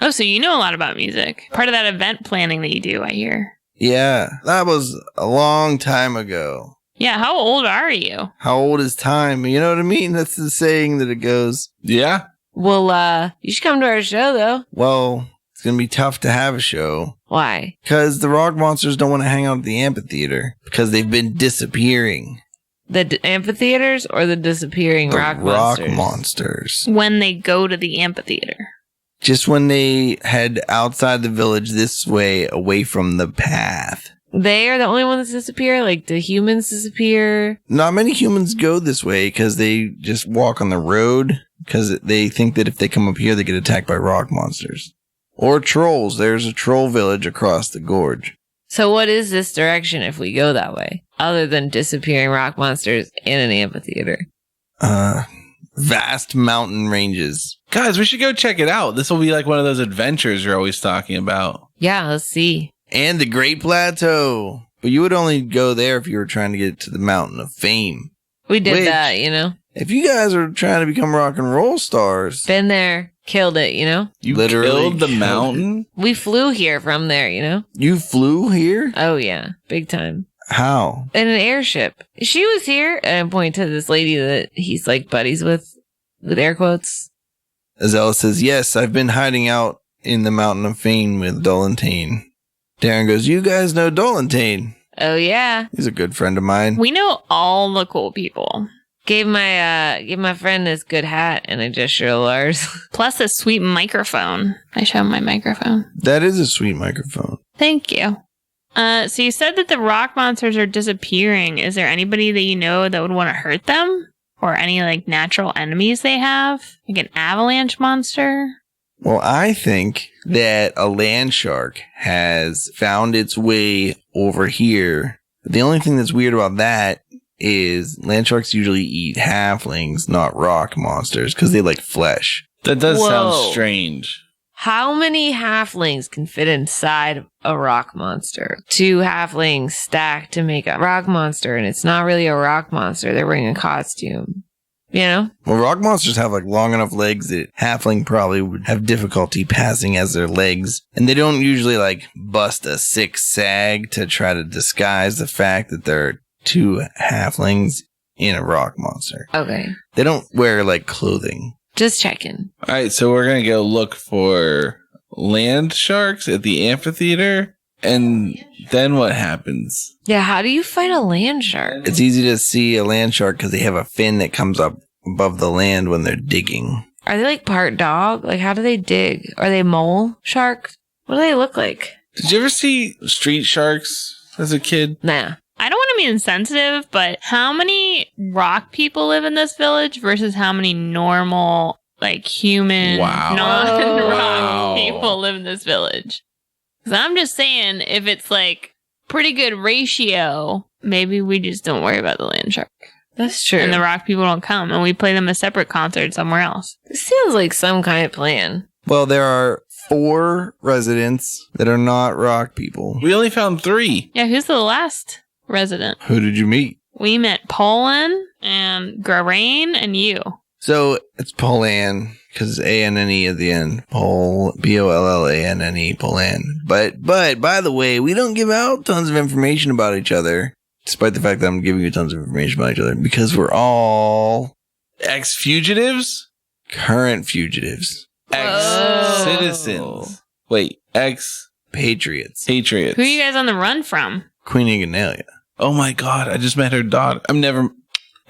Oh, so you know a lot about music. Part of that event planning that you do, I hear.
yeah, that was a long time ago.
Yeah, how old are you?
How old is time? You know what I mean? That's the saying that it goes.
Yeah.
Well, you should come to our show, though.
Well, it's going to be tough to have a show
Why?
because the rock monsters don't want to hang out at the amphitheater because they've been disappearing.
The amphitheaters or the disappearing
The
rock
rock
monsters?
monsters.
When they go to the amphitheater.
Just when they head outside the village this way, away from the path.
They are the only ones that disappear? Like, do humans disappear?
Not many humans go this way because they just walk on the road because they think that if they come up here, they get attacked by rock monsters. Or trolls. There's a troll village across the gorge.
So what is this direction if we go that way? Other than disappearing rock monsters in an amphitheater.
Vast mountain ranges.
Guys, we should go check it out. This will be like one of those adventures you're always talking about.
Yeah, let's see.
And the Great Plateau. But you would only go there if you were trying to get to the Mountain of Fame.
We did
Which-
that, you know?
If you guys are trying to become rock and roll stars,
Been there, killed it, you know?
You
Literally
killed the
killed
mountain?
We flew here from there, you know?
you flew here?
Oh, yeah. Big time.
How?
In an airship. She was here, and I point to this lady that he's like buddies with air quotes.
Azella says, yes, I've been hiding out in the Mountain of Fame with Dolantane. Darren goes, you guys know Dolantane.
Oh, yeah.
He's a good friend of mine.
We know all the cool people.
Gave my friend this good hat and a gesture to Lars.
Plus a sweet microphone. I show him my microphone.
That is a sweet microphone.
Thank you. So you said that the rock monsters are disappearing. Is there anybody that you know that would want to hurt them? Or any like natural enemies they have? Like an avalanche monster?
Well, I think that a land shark has found its way over here. The only thing that's weird about that is land sharks usually eat halflings, not rock monsters, because they like flesh.
That does
Whoa.
sound strange.
How many halflings can fit inside a rock monster? 2 halflings stacked to make a rock monster, and it's not really a rock monster. They're wearing a costume. You know?
Well, rock monsters have like long enough legs that halfling probably would have difficulty passing as their legs. And they don't usually like bust a 6 sag to try to disguise the fact that they're 2 halflings in a rock monster.
Okay.
They don't wear like clothing.
Just checking.
All right, so we're going to go look for land sharks at the amphitheater. And then what happens?
Yeah, how do you fight a land shark?
It's easy to see a land shark because they have a fin that comes up above the land when they're digging.
Are they like part dog? Like, how do they dig? Are they mole sharks? What do they look like?
Did you ever see street sharks as a kid?
Nah.
I don't want to be insensitive, but how many rock people live in this village versus how many normal, like human,
Wow.
non-rock
Wow.
people live in this village? Because I'm just saying, if it's like pretty good ratio, maybe we just don't worry about the land shark.
That's true.
And the rock people don't come, and we play them a separate concert somewhere else.
This sounds like some kind of plan.
Well, there are 4 residents that are not rock people.
We only found 3.
Yeah, who's the last resident?
Who did you meet?
We met Poland and Garain and you.
So it's Polan because A-N-N-E at the end. Pol, P-O-L-L-A-N-N-E, Polan. But by the way, we don't give out tons of information about each other, despite the fact that I'm giving you tons of information about each other, because we're all
Ex-fugitives?
current fugitives,
Ex-citizens. Wait,
patriots,
ex-patriots.
Who are you guys on the run from?
Queen Ignalia.
Oh my god, I just met her daughter. I'm never...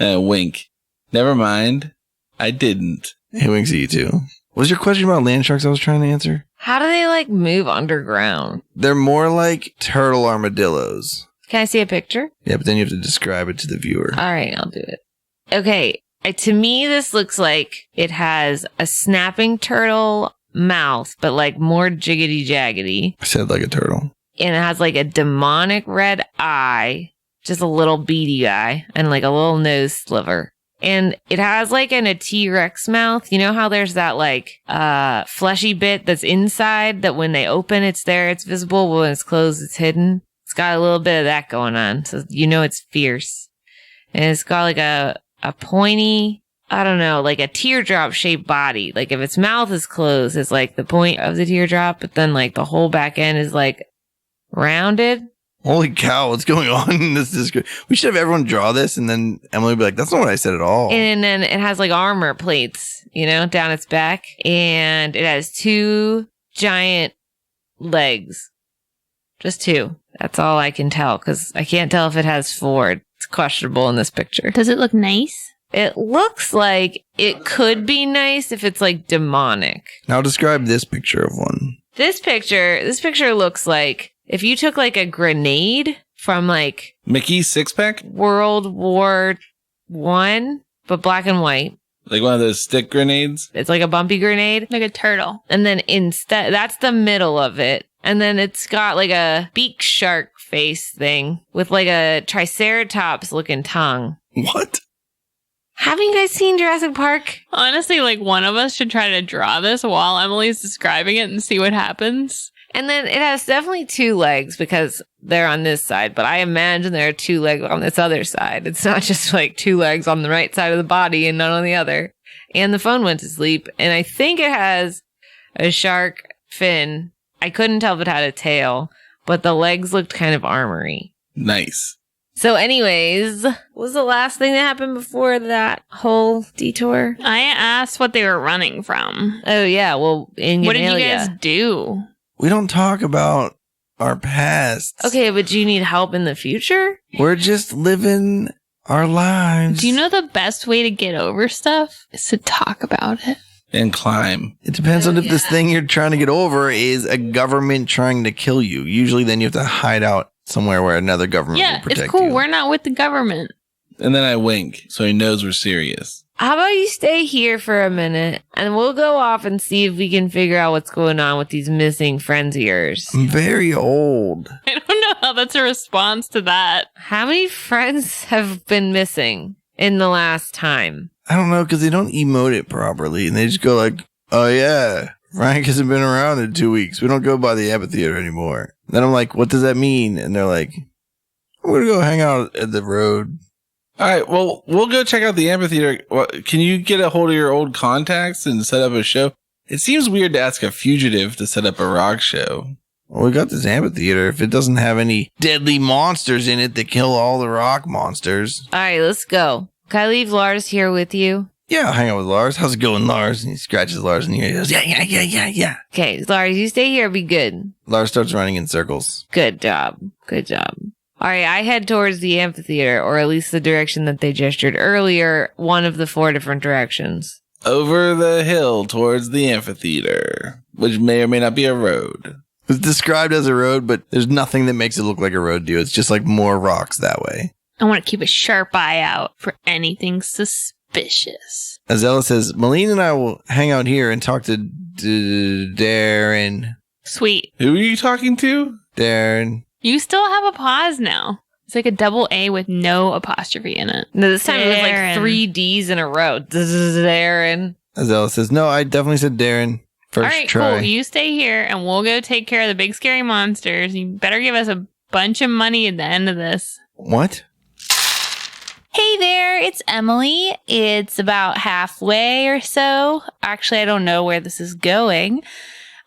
wink. Never mind. I didn't.
Hey, winks at you too. What was your question about land sharks I was trying to answer?
How do they like move underground?
They're more like turtle armadillos.
Can I see a picture?
Yeah, but then you have to describe it to the viewer.
All right, I'll do it. Okay. To me, this looks like it has a snapping turtle mouth, but like more jiggity jaggedy.
I said like a turtle.
And it has like a demonic red eye, just a little beady eye, and like a little nose sliver. And it has like a T-Rex mouth. You know how there's that like fleshy bit that's inside that when they open, it's there, it's visible. When it's closed, it's hidden. It's got a little bit of that going on. So you know it's fierce. And it's got like a pointy, I don't know, like a teardrop shaped body. Like if its mouth is closed, it's like the point of the teardrop, but then like the whole back end is like rounded.
Holy cow, what's going on in this description? We should have everyone draw this, and then Emily would be like, that's not what I said at all.
And then it has like armor plates, down its back. And it has 2 giant legs. Just 2. That's all I can tell, because I can't tell if it has 4. It's questionable in this picture.
Does it look nice?
It looks like it could be nice if it's like demonic.
Now describe this picture of one.
This picture looks like if you took like a grenade from like
Mickey's six-pack?
World War I, but black and white.
Like one of those stick grenades?
It's like a bumpy grenade.
Like a turtle.
And then instead, that's the middle of it. And then it's got like a beak shark face thing with like a triceratops looking tongue.
What?
Haven't you guys seen Jurassic Park?
Honestly, like one of us should try to draw this while Emily's describing it and see what happens.
And then it has definitely 2 legs because they're on this side, but I imagine there are 2 legs on this other side. It's not just like 2 legs on the right side of the body and none on the other. And the phone went to sleep. And I think it has a shark fin. I couldn't tell if it had a tail, but the legs looked kind of armory.
Nice.
So anyways, what was the last thing that happened before that whole detour?
I asked what they were running from.
Oh yeah, well, in
What did you guys do?
We don't talk about our past.
Okay, but do you need help in the future?
We're just living our lives.
Do you know the best way to get over stuff is to talk about it?
And climb.
It depends on if this thing you're trying to get over is a government trying to kill you. Usually then you have to hide out somewhere where another government will protect you.
It's cool. We're not with the government.
And then I wink, so he knows we're serious.
How about you stay here for a minute and we'll go off and see if we can figure out what's going on with these missing friends of yours.
I'm very old.
I don't know how that's a response to that.
How many friends have been missing in the last time?
I don't know, because they don't emote it properly. And they just go like, oh yeah, Frank hasn't been around in 2 weeks. We don't go by the amphitheater anymore. Then I'm like, what does that mean? And they're like, we're going to go hang out at the road.
All right, well, we'll go check out the amphitheater. Can you get a hold of your old contacts and set up a show? It seems weird to ask a fugitive to set up a rock show.
Well, we got this amphitheater. If it doesn't have any deadly monsters in it that kill all the rock monsters.
All right, let's go. Can I leave Lars here with you?
Yeah, I'll hang out with Lars. How's it going, Lars? And he scratches Lars in the ear. He goes, yeah.
Okay, Lars, you stay here. Be good.
Lars starts running in circles.
Good job. All right, I head towards the amphitheater, or at least the direction that they gestured earlier, one of the 4 different directions.
Over the hill towards the amphitheater, which may or may not be a road.
It's described as a road, but there's nothing that makes it look like a road, dude. It's just like more rocks that way.
I want to keep a sharp eye out for anything suspicious.
Azella says, Malene and I will hang out here and talk to Darren.
Sweet.
Who are you talking to?
Darren.
You still have a pause now. It's like a double A with no apostrophe in it.
No, this time it was like
Darren.
3 D's in a row. Darren.
Azella says, no, I definitely said Darren. First
All right,
try.
cool. You stay here and we'll go take care of the big scary monsters. You better give us a bunch of money at the end of this.
What?
Hey there, it's Emily. It's about halfway or so. Actually, I don't know where this is going.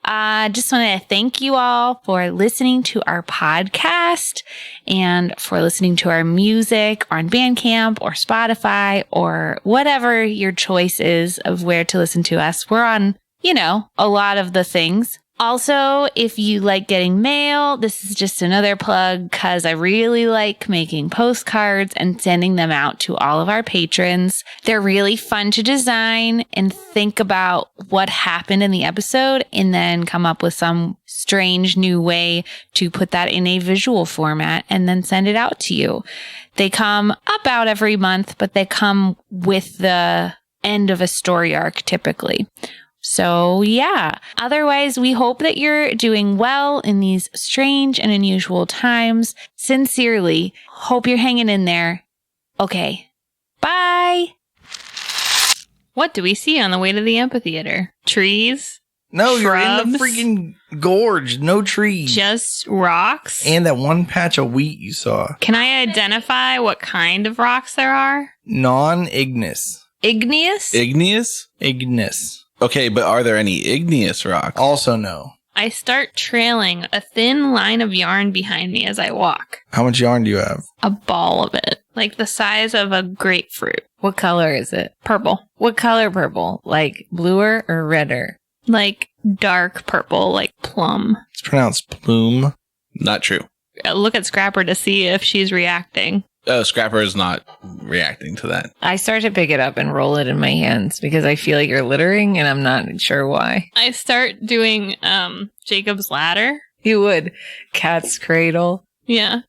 Just want to thank you all for listening to our podcast and for listening to our music on Bandcamp or Spotify or whatever your choice is of where to listen to us. We're on, a lot of the things. Also, if you like getting mail, this is just another plug because I really like making postcards and sending them out to all of our patrons. They're really fun to design and think about what happened in the episode and then come up with some strange new way to put that in a visual format and then send it out to you. They come about every month, but they come with the end of a story arc typically. So yeah, otherwise we hope that you're doing well in these strange and unusual times. Sincerely, hope you're hanging in there. Okay, bye.
What do we see on the way to the amphitheater? Trees?
No, you're in the
Shrubs?
freaking gorge. No trees.
Just rocks?
And that one patch of wheat you saw.
Can I identify what kind of rocks there are?
Non-igneous.
Igneous?
Igneous? Okay, but are there any igneous rocks?
Also no.
I start trailing a thin line of yarn behind me as I walk.
How much yarn do you have?
A ball of it, like the size of a grapefruit.
What color is it?
Purple.
What color purple? Like bluer or redder?
Like dark purple, like plum.
It's pronounced plume.
Not true.
Look at Scrapper to see if she's reacting.
Oh, Scrapper is not reacting to that.
I start to pick it up and roll it in my hands because I feel like you're littering and I'm not sure why.
I start doing Jacob's ladder.
You would. Cat's cradle.
Yeah.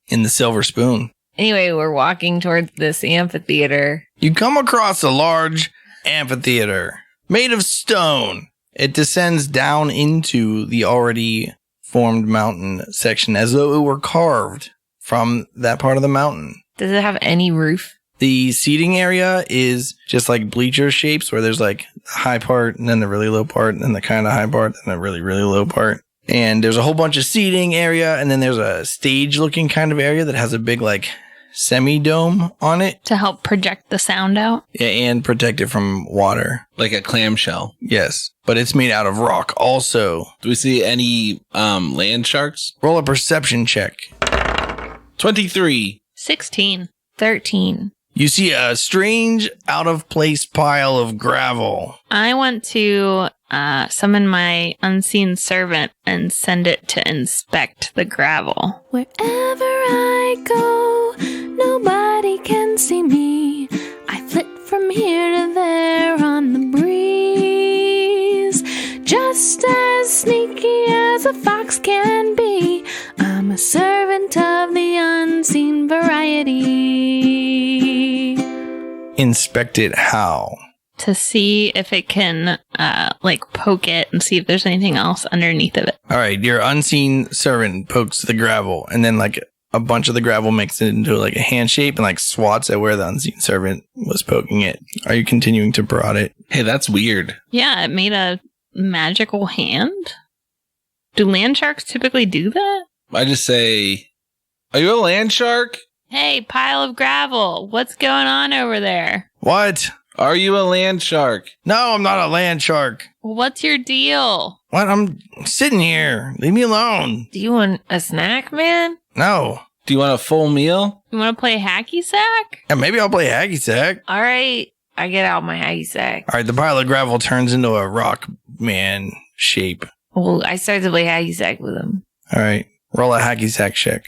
In the silver spoon.
Anyway, we're walking towards this amphitheater.
You come across a large amphitheater made of stone. It descends down into the already formed mountain section as though it were carved from that part of the mountain.
Does it have any roof?
The seating area is just like bleacher shapes where there's like the high part and then the really low part and then the kind of high part and the really, really low part. And there's a whole bunch of seating area and then there's a stage looking kind of area that has a big like semi-dome on it.
To help project the sound out.
Yeah, and protect it from water.
Like a clamshell.
Yes, but it's made out of rock also.
Do we see any land sharks?
Roll a perception check.
23.
16.
13.
You see a strange, out-of-place pile of gravel.
I want to summon my unseen servant and send it to inspect the gravel.
Wherever I go, nobody can see me. I flit from here to there on the breeze. Just as sneaky as a fox can be, I'm a servant of the unseen variety.
Inspect it how?
To see if it can, poke it and see if there's anything else underneath of it.
All right, your unseen servant pokes the gravel, and then like a bunch of the gravel makes it into like a hand shape and like swats at where the unseen servant was poking it. Are you continuing to prod it?
Hey, that's weird.
Yeah, it made a magical hand. Do land sharks typically do that?
I just say, are you a land shark?
Hey, pile of gravel. What's going on over there?
What?
Are you a land shark?
No, I'm not a land shark.
What's your deal?
What? I'm sitting here. Leave me alone.
Do you want a snack, man?
No.
Do you want a full meal?
You want to play hacky sack?
Yeah, maybe I'll play hacky sack.
All right. I get out my hacky sack.
All right, the pile of gravel turns into a rock man shape.
Well, I start to play hacky sack with him.
All right, roll a hacky sack check.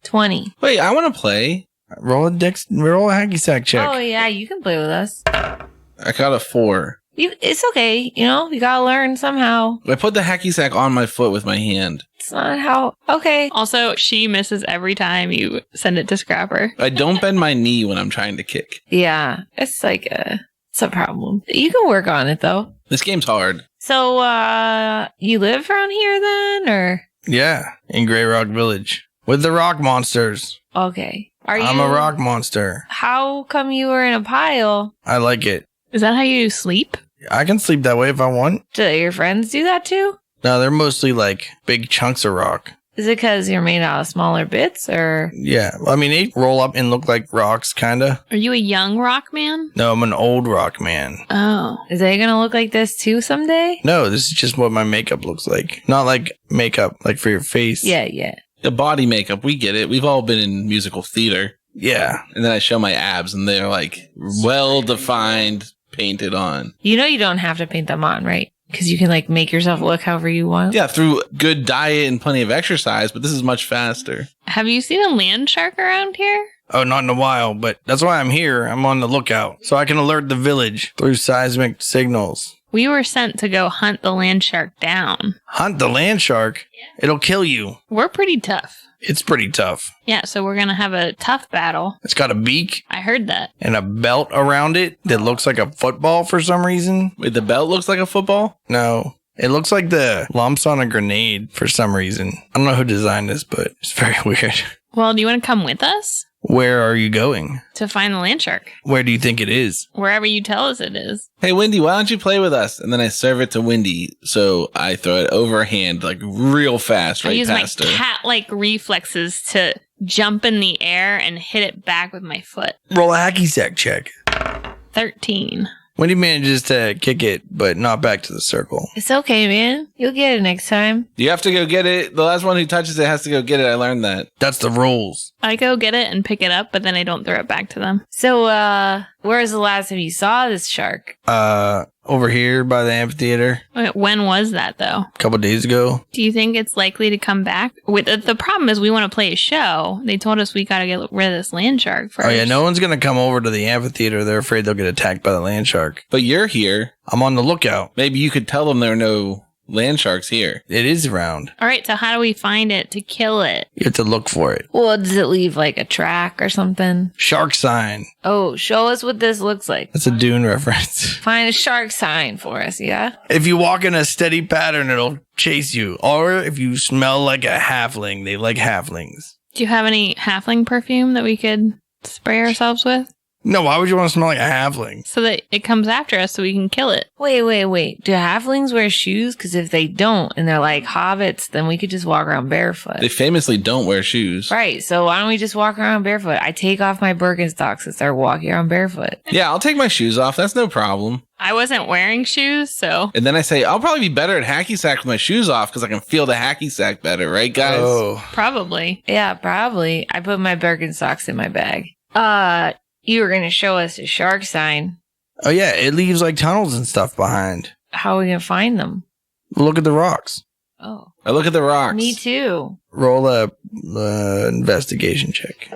20.
Wait, I want to play.
Roll a hacky sack check.
Oh, yeah, you can play with us.
I got a 4.
It's okay. You know, you gotta learn somehow.
I put the hacky sack on my foot with my hand.
It's not how. Okay.
Also, she misses every time you send it to Scrapper.
I don't bend my knee when I'm trying to kick.
Yeah, it's like it's a problem. You can work on it though.
This game's hard.
So, you live around here then, or?
Yeah, in Greyrock Village with the rock monsters.
Okay.
I'm a rock monster.
How come you were in a pile?
I like it.
Is that how you sleep?
I can sleep that way if I want.
Do your friends do that too?
No, they're mostly like big chunks of rock.
Is it because you're made out of smaller bits, or?
Yeah, I mean, they roll up and look like rocks, kinda.
Are you a young rock man?
No, I'm an old rock man.
Oh.
Is they gonna look like this too someday?
No, this is just what my makeup looks like. Not like makeup, like for your face.
Yeah, yeah.
The body makeup, we get it. We've all been in musical theater.
Yeah.
And then I show my abs and they're like well defined, painted on.
You know you don't have to paint them on, right? Because you can like make yourself look however you want.
Yeah, through good diet and plenty of exercise, but this is much faster.
Have you seen a land shark around here?
Oh, not in a while, but that's why I'm here. I'm on the lookout, so I can alert the village through seismic signals.
We were sent to go hunt the land shark down.
Hunt the land shark? It'll kill you.
We're pretty tough.
It's pretty tough.
Yeah, so we're going to have a tough battle.
It's got a beak
I heard that.
and a belt around it that looks like a football for some reason.
Wait, the belt looks like a football?
No. It looks like the lumps on a grenade for some reason. I don't know who designed this, but it's very weird.
Well, do you want to come with us
Where are you going?
to find the land shark?
Where do you think it is?
Wherever you tell us it is.
Hey, Wendy, why don't you play with us? And then I serve it to Wendy. So I throw it overhand, like real fast,
I
right
use my
past her.
cat-like reflexes to jump in the air and hit it back with my foot.
Roll a hacky sack check.
13.
Wendy manages to kick it, but not back to the circle.
It's okay, man. You'll get it next time.
You have to go get it. The last one who touches it has to go get it. I learned that.
That's the rules.
I go get it and pick it up, but then I don't throw it back to them.
So, where's the last time you saw this shark?
Over here by the amphitheater
Wait, when was that, though?
a couple days ago.
Do you think it's likely to come back? The problem is we want to play a show. They told us we got to get rid of this land shark first.
Oh yeah, no one's gonna come over to the amphitheater. They're afraid they'll get attacked by the land shark.
But you're here.
I'm on the lookout.
Maybe you could tell them there are no land sharks here.
It is around.
All right, so how do we find it to kill it?
You have to look for it.
Well, does it leave like a track or something?
Shark sign.
Oh, show us what this looks like.
That's a Dune reference.
Find a shark sign for us, yeah?
If you walk in a steady pattern, it'll chase you. Or if you smell like a halfling, they like halflings.
Do you have any halfling perfume that we could spray ourselves with
No, why would you want to smell like a halfling?
so that it comes after us so we can kill it?
Wait. Do halflings wear shoes? Because if they don't and they're like hobbits, then we could just walk around barefoot.
They famously don't wear shoes.
Right, so why don't we just walk around barefoot? I take off my Birkenstocks and start walking around barefoot.
Yeah, I'll take my shoes off. That's no problem.
I wasn't wearing shoes, so
And then I say, I'll probably be better at hacky sack with my shoes off because I can feel the hacky sack better, right, guys?
Oh.
probably.
Yeah, probably. I put my Birkenstocks in my bag. You were going to show us a shark sign.
Oh yeah, it leaves like tunnels and stuff behind.
How are we going to find them?
Look at the rocks.
Oh,
I look at the rocks.
me too.
Roll a investigation check.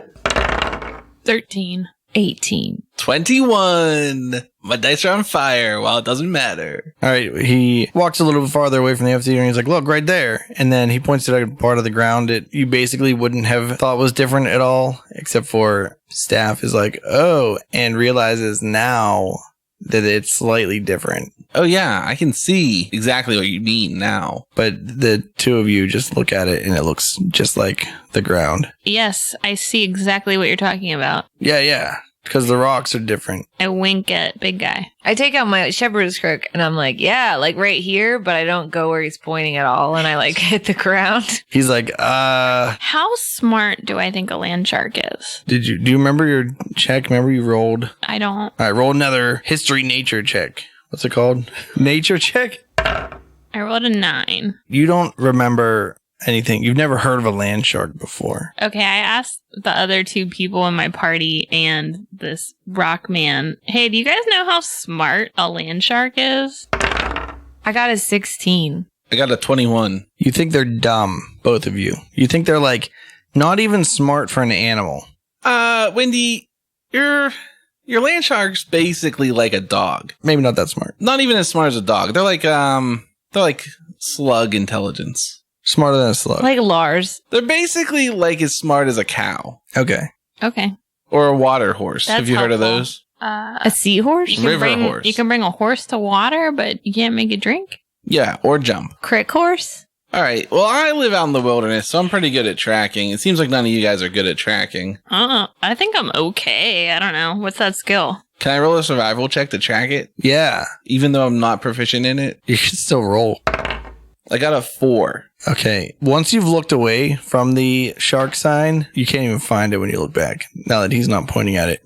13.
18.
21. My dice are on fire. Well, it doesn't matter.
All right, he walks a little bit farther away from the amphitheater and he's like, look, right there. And then he points to a part of the ground that you basically wouldn't have thought was different at all, except for Staff is like, oh, and realizes now that it's slightly different.
Oh, yeah. I can see exactly what you mean now.
But the two of you just look at it and it looks just like the ground.
Yes, I see exactly what you're talking about.
Yeah. Because the rocks are different.
I wink at big guy.
I take out my shepherd's crook and I'm like, yeah, like right here, but I don't go where he's pointing at all. And I like hit the ground.
He's like,
How smart do I think a land shark is?
do you remember your check? Remember you rolled?
I don't.
All right, roll another history nature check. What's it called? Nature check?
I rolled a 9.
You don't remember anything. You've never heard of a land shark before.
Okay, I asked the other two people in my party and this rock man, hey, do you guys know how smart a land shark is?
I got a 16.
I got a 21.
You think they're dumb, both of you. You think they're like not even smart for an animal.
Wendy, your land shark's basically like a dog.
Maybe not that smart.
Not even as smart as a dog. They're like slug intelligence.
Smarter than a slug.
Like Lars.
They're basically like as smart as a cow
Okay.
Okay.
or a water horse.
That's
Have you heard of
helpful.
those?
A seahorse?
You can
River
bring,
horse.
You can bring a horse to water, but you can't make it drink?
Yeah, or jump.
Crick horse?
All right. Well, I live out in the wilderness, so I'm pretty good at tracking. It seems like none of you guys are good at tracking.
I think I'm okay. I don't know. What's that skill?
Can I roll a survival check to track it,
Yeah.
even though I'm not proficient in it?
You should still roll.
I got a 4.
Okay. Once you've looked away from the shark sign, you can't even find it when you look back. Now that he's not pointing at it.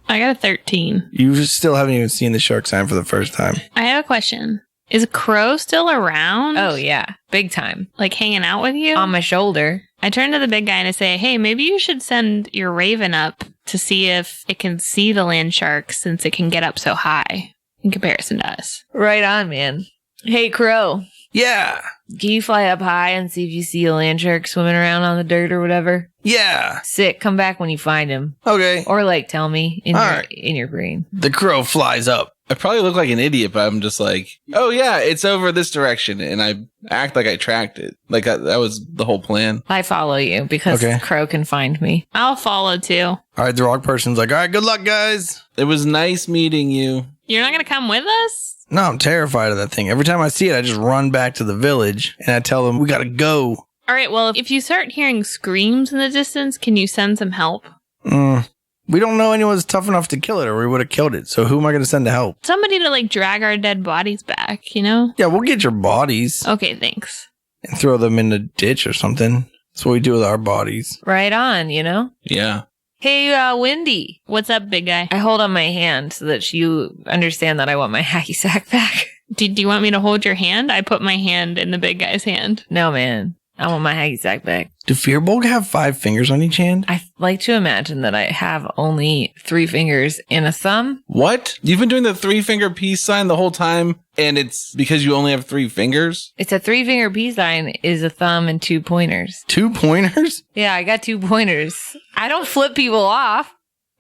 I got a 13.
You still haven't even seen the shark sign for the first time.
I have a question. Is Crow still around?
Oh, yeah. Big time.
Like hanging out with you?
On my shoulder.
I turn to the big guy and I say, hey, maybe you should send your raven up to see if it can see the land shark since it can get up so high in comparison to us.
Right on, man. Hey, Crow.
Yeah.
Can you fly up high and see if you see a land shark swimming around on the dirt or whatever?
Yeah.
Sick. Come back when you find him.
Okay.
Or like tell me in
All
your
right.
in your brain.
The crow flies up.
I probably look like an idiot, but I'm just like, oh yeah, it's over this direction. And I act like I tracked it. Like that was the whole plan.
I follow you because
Okay.
Crow can find me.
I'll follow too.
All right, the rock person's like, all right, good luck, guys.
It was nice meeting you.
You're not going to come with us?
No, I'm terrified of that thing. Every time I see it, I just run back to the village and I tell them, we got to go.
All right, well, if you start hearing screams in the distance, can you send some help?
We don't know anyone's tough enough to kill it or we would have killed it. So who am I going to send to help?
Somebody to like drag our dead bodies back, you know?
Yeah, we'll get your bodies
Okay, thanks.
and throw them in the ditch or something. That's what we do with our bodies.
Right on, you know?
Yeah.
Hey, Wendy.
What's up, big guy?
I hold on my hand so that you understand that I want my hacky sack back.
Do you want me to hold your hand? I put my hand in the big guy's hand.
No, man. I want my hacky sack back.
Do Fearbolg have 5 fingers on each hand?
I like to imagine that I have only 3 fingers and a thumb.
What? You've been doing the 3-finger peace sign the whole time, and it's because you only have 3 fingers?
It's a 3-finger peace sign is a thumb and 2 pointers.
2 pointers?
Yeah, I got 2 pointers. I don't flip people off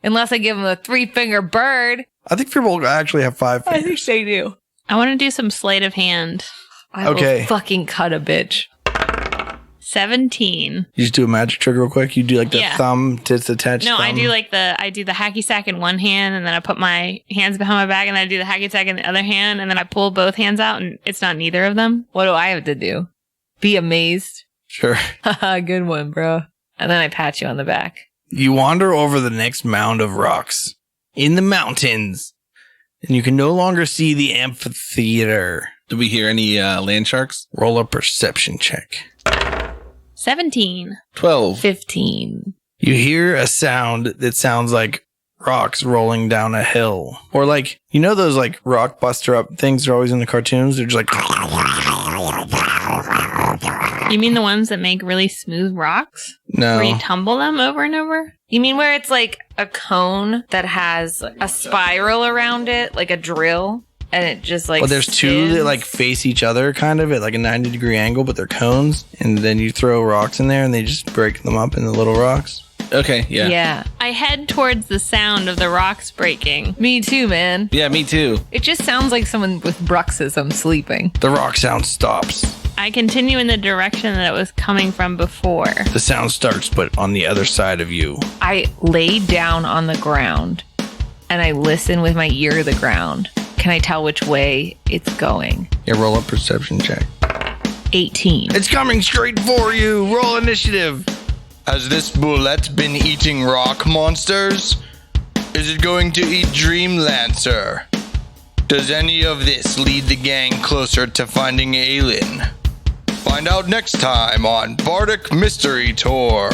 unless I give them a 3-finger bird.
I think Fearbolg actually have 5
I
fingers.
think they do.
I want to do some sleight of hand.
I
Okay.
will fucking cut a bitch.
17.
You just do a magic trick real quick. You do like the
Yeah.
thumb to attach.
No, I
thumb.
do the hacky sack in one hand, and then I put my hands behind my back, and then I do the hacky sack in the other hand, and then I pull both hands out, and it's not neither of them.
What do I have to do? Be amazed?
Sure.
Haha, good one, bro. And then I pat you on the back.
You wander over the next mound of rocks in the mountains, and you can no longer see the amphitheater.
Did we hear any land sharks?
Roll a perception check.
17.
12.
15.
You hear a sound that sounds like rocks rolling down a hill. Or like, you know those like rock buster up things that are always in the cartoons? They're just like...
You mean the ones that make really smooth rocks? Where you
No.
tumble them over and over?
You mean where it's like a cone that has a spiral around it, like a drill, and it just like
Well, there's 2
spins?
that like face each other kind of at like a 90-degree angle, but they're cones. And then you throw rocks in there and they just break them up into little rocks.
Okay, yeah.
Yeah.
I head towards the sound of the rocks breaking.
Me too, man.
Yeah, me too.
It just sounds like someone with bruxism sleeping.
The rock sound stops.
I continue in the direction that it was coming from before.
The sound starts, but on the other side of you.
I lay down on the ground and I listen with my ear to the ground. Can I tell which way it's going?
Yeah, roll a perception check.
18.
It's coming straight for you. Roll initiative.
Has this bullet been eating rock monsters? Is it going to eat Dreamlancer? Does any of this lead the gang closer to finding Aelin? Find out next time on Bardic Mystery Tour.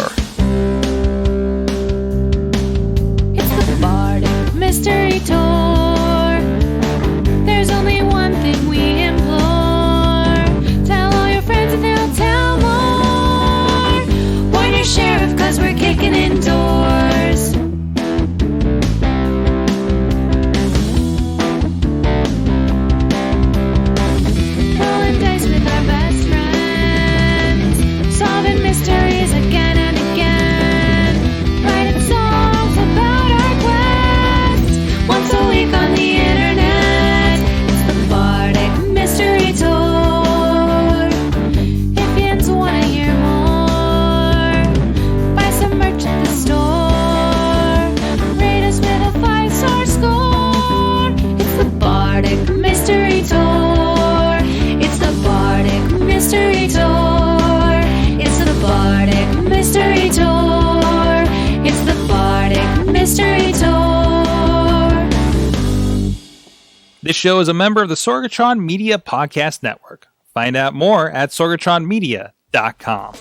It's the Bardic Mystery Tour. There's only one thing we implore. Tell all your friends and they'll tell more. Warn your sheriff, cause we're kicking in doors. Rolling dice with our best friends. Solving mysteries again and again. Writing songs about our quest. Once a week on the internet. It's the Bardic Mystery Tour. If yins wanna hear more, buy some merch at the store. Rate us with a 5-star score. It's the Bardic Mystery Tour. It's the Bardic Mystery Tour. It's the Bardic Mystery Tour. It's the Bardic Mystery Tour.
This show is a member of the Sorgatron Media Podcast Network. Find out more at sorgatronmedia.com.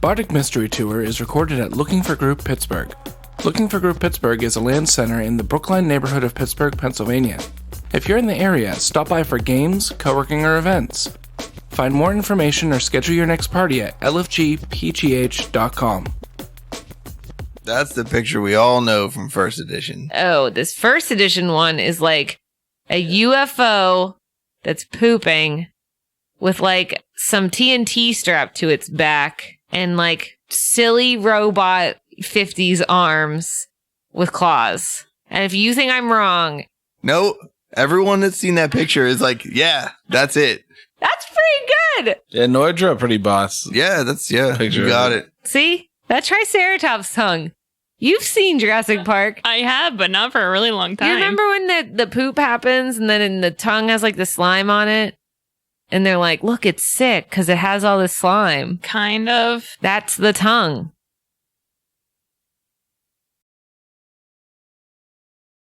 Bardic Mystery Tour is recorded at Looking for Group Pittsburgh. Looking for Group Pittsburgh is a land center in the Brookline neighborhood of Pittsburgh, Pennsylvania. If you're in the area, stop by for games, co-working, or events. Find more information or schedule your next party at lfgpgh.com.
That's the picture we all know from first edition.
Oh, this first edition one is like a UFO that's pooping with like some TNT strapped to its back and like silly robot 50s arms with claws. And if you think I'm wrong,
No, everyone that's seen that picture is like, yeah, that's it.
that's pretty good.
Yeah, Nordra, pretty boss.
Yeah,
Picture
you got
of
it.
See? That Triceratops tongue. You've seen Jurassic Park.
I have, but not for a really long time.
You remember when the poop happens and then the tongue has like the slime on it? And they're like, look, it's sick because it has all this slime.
Kind of.
That's the tongue.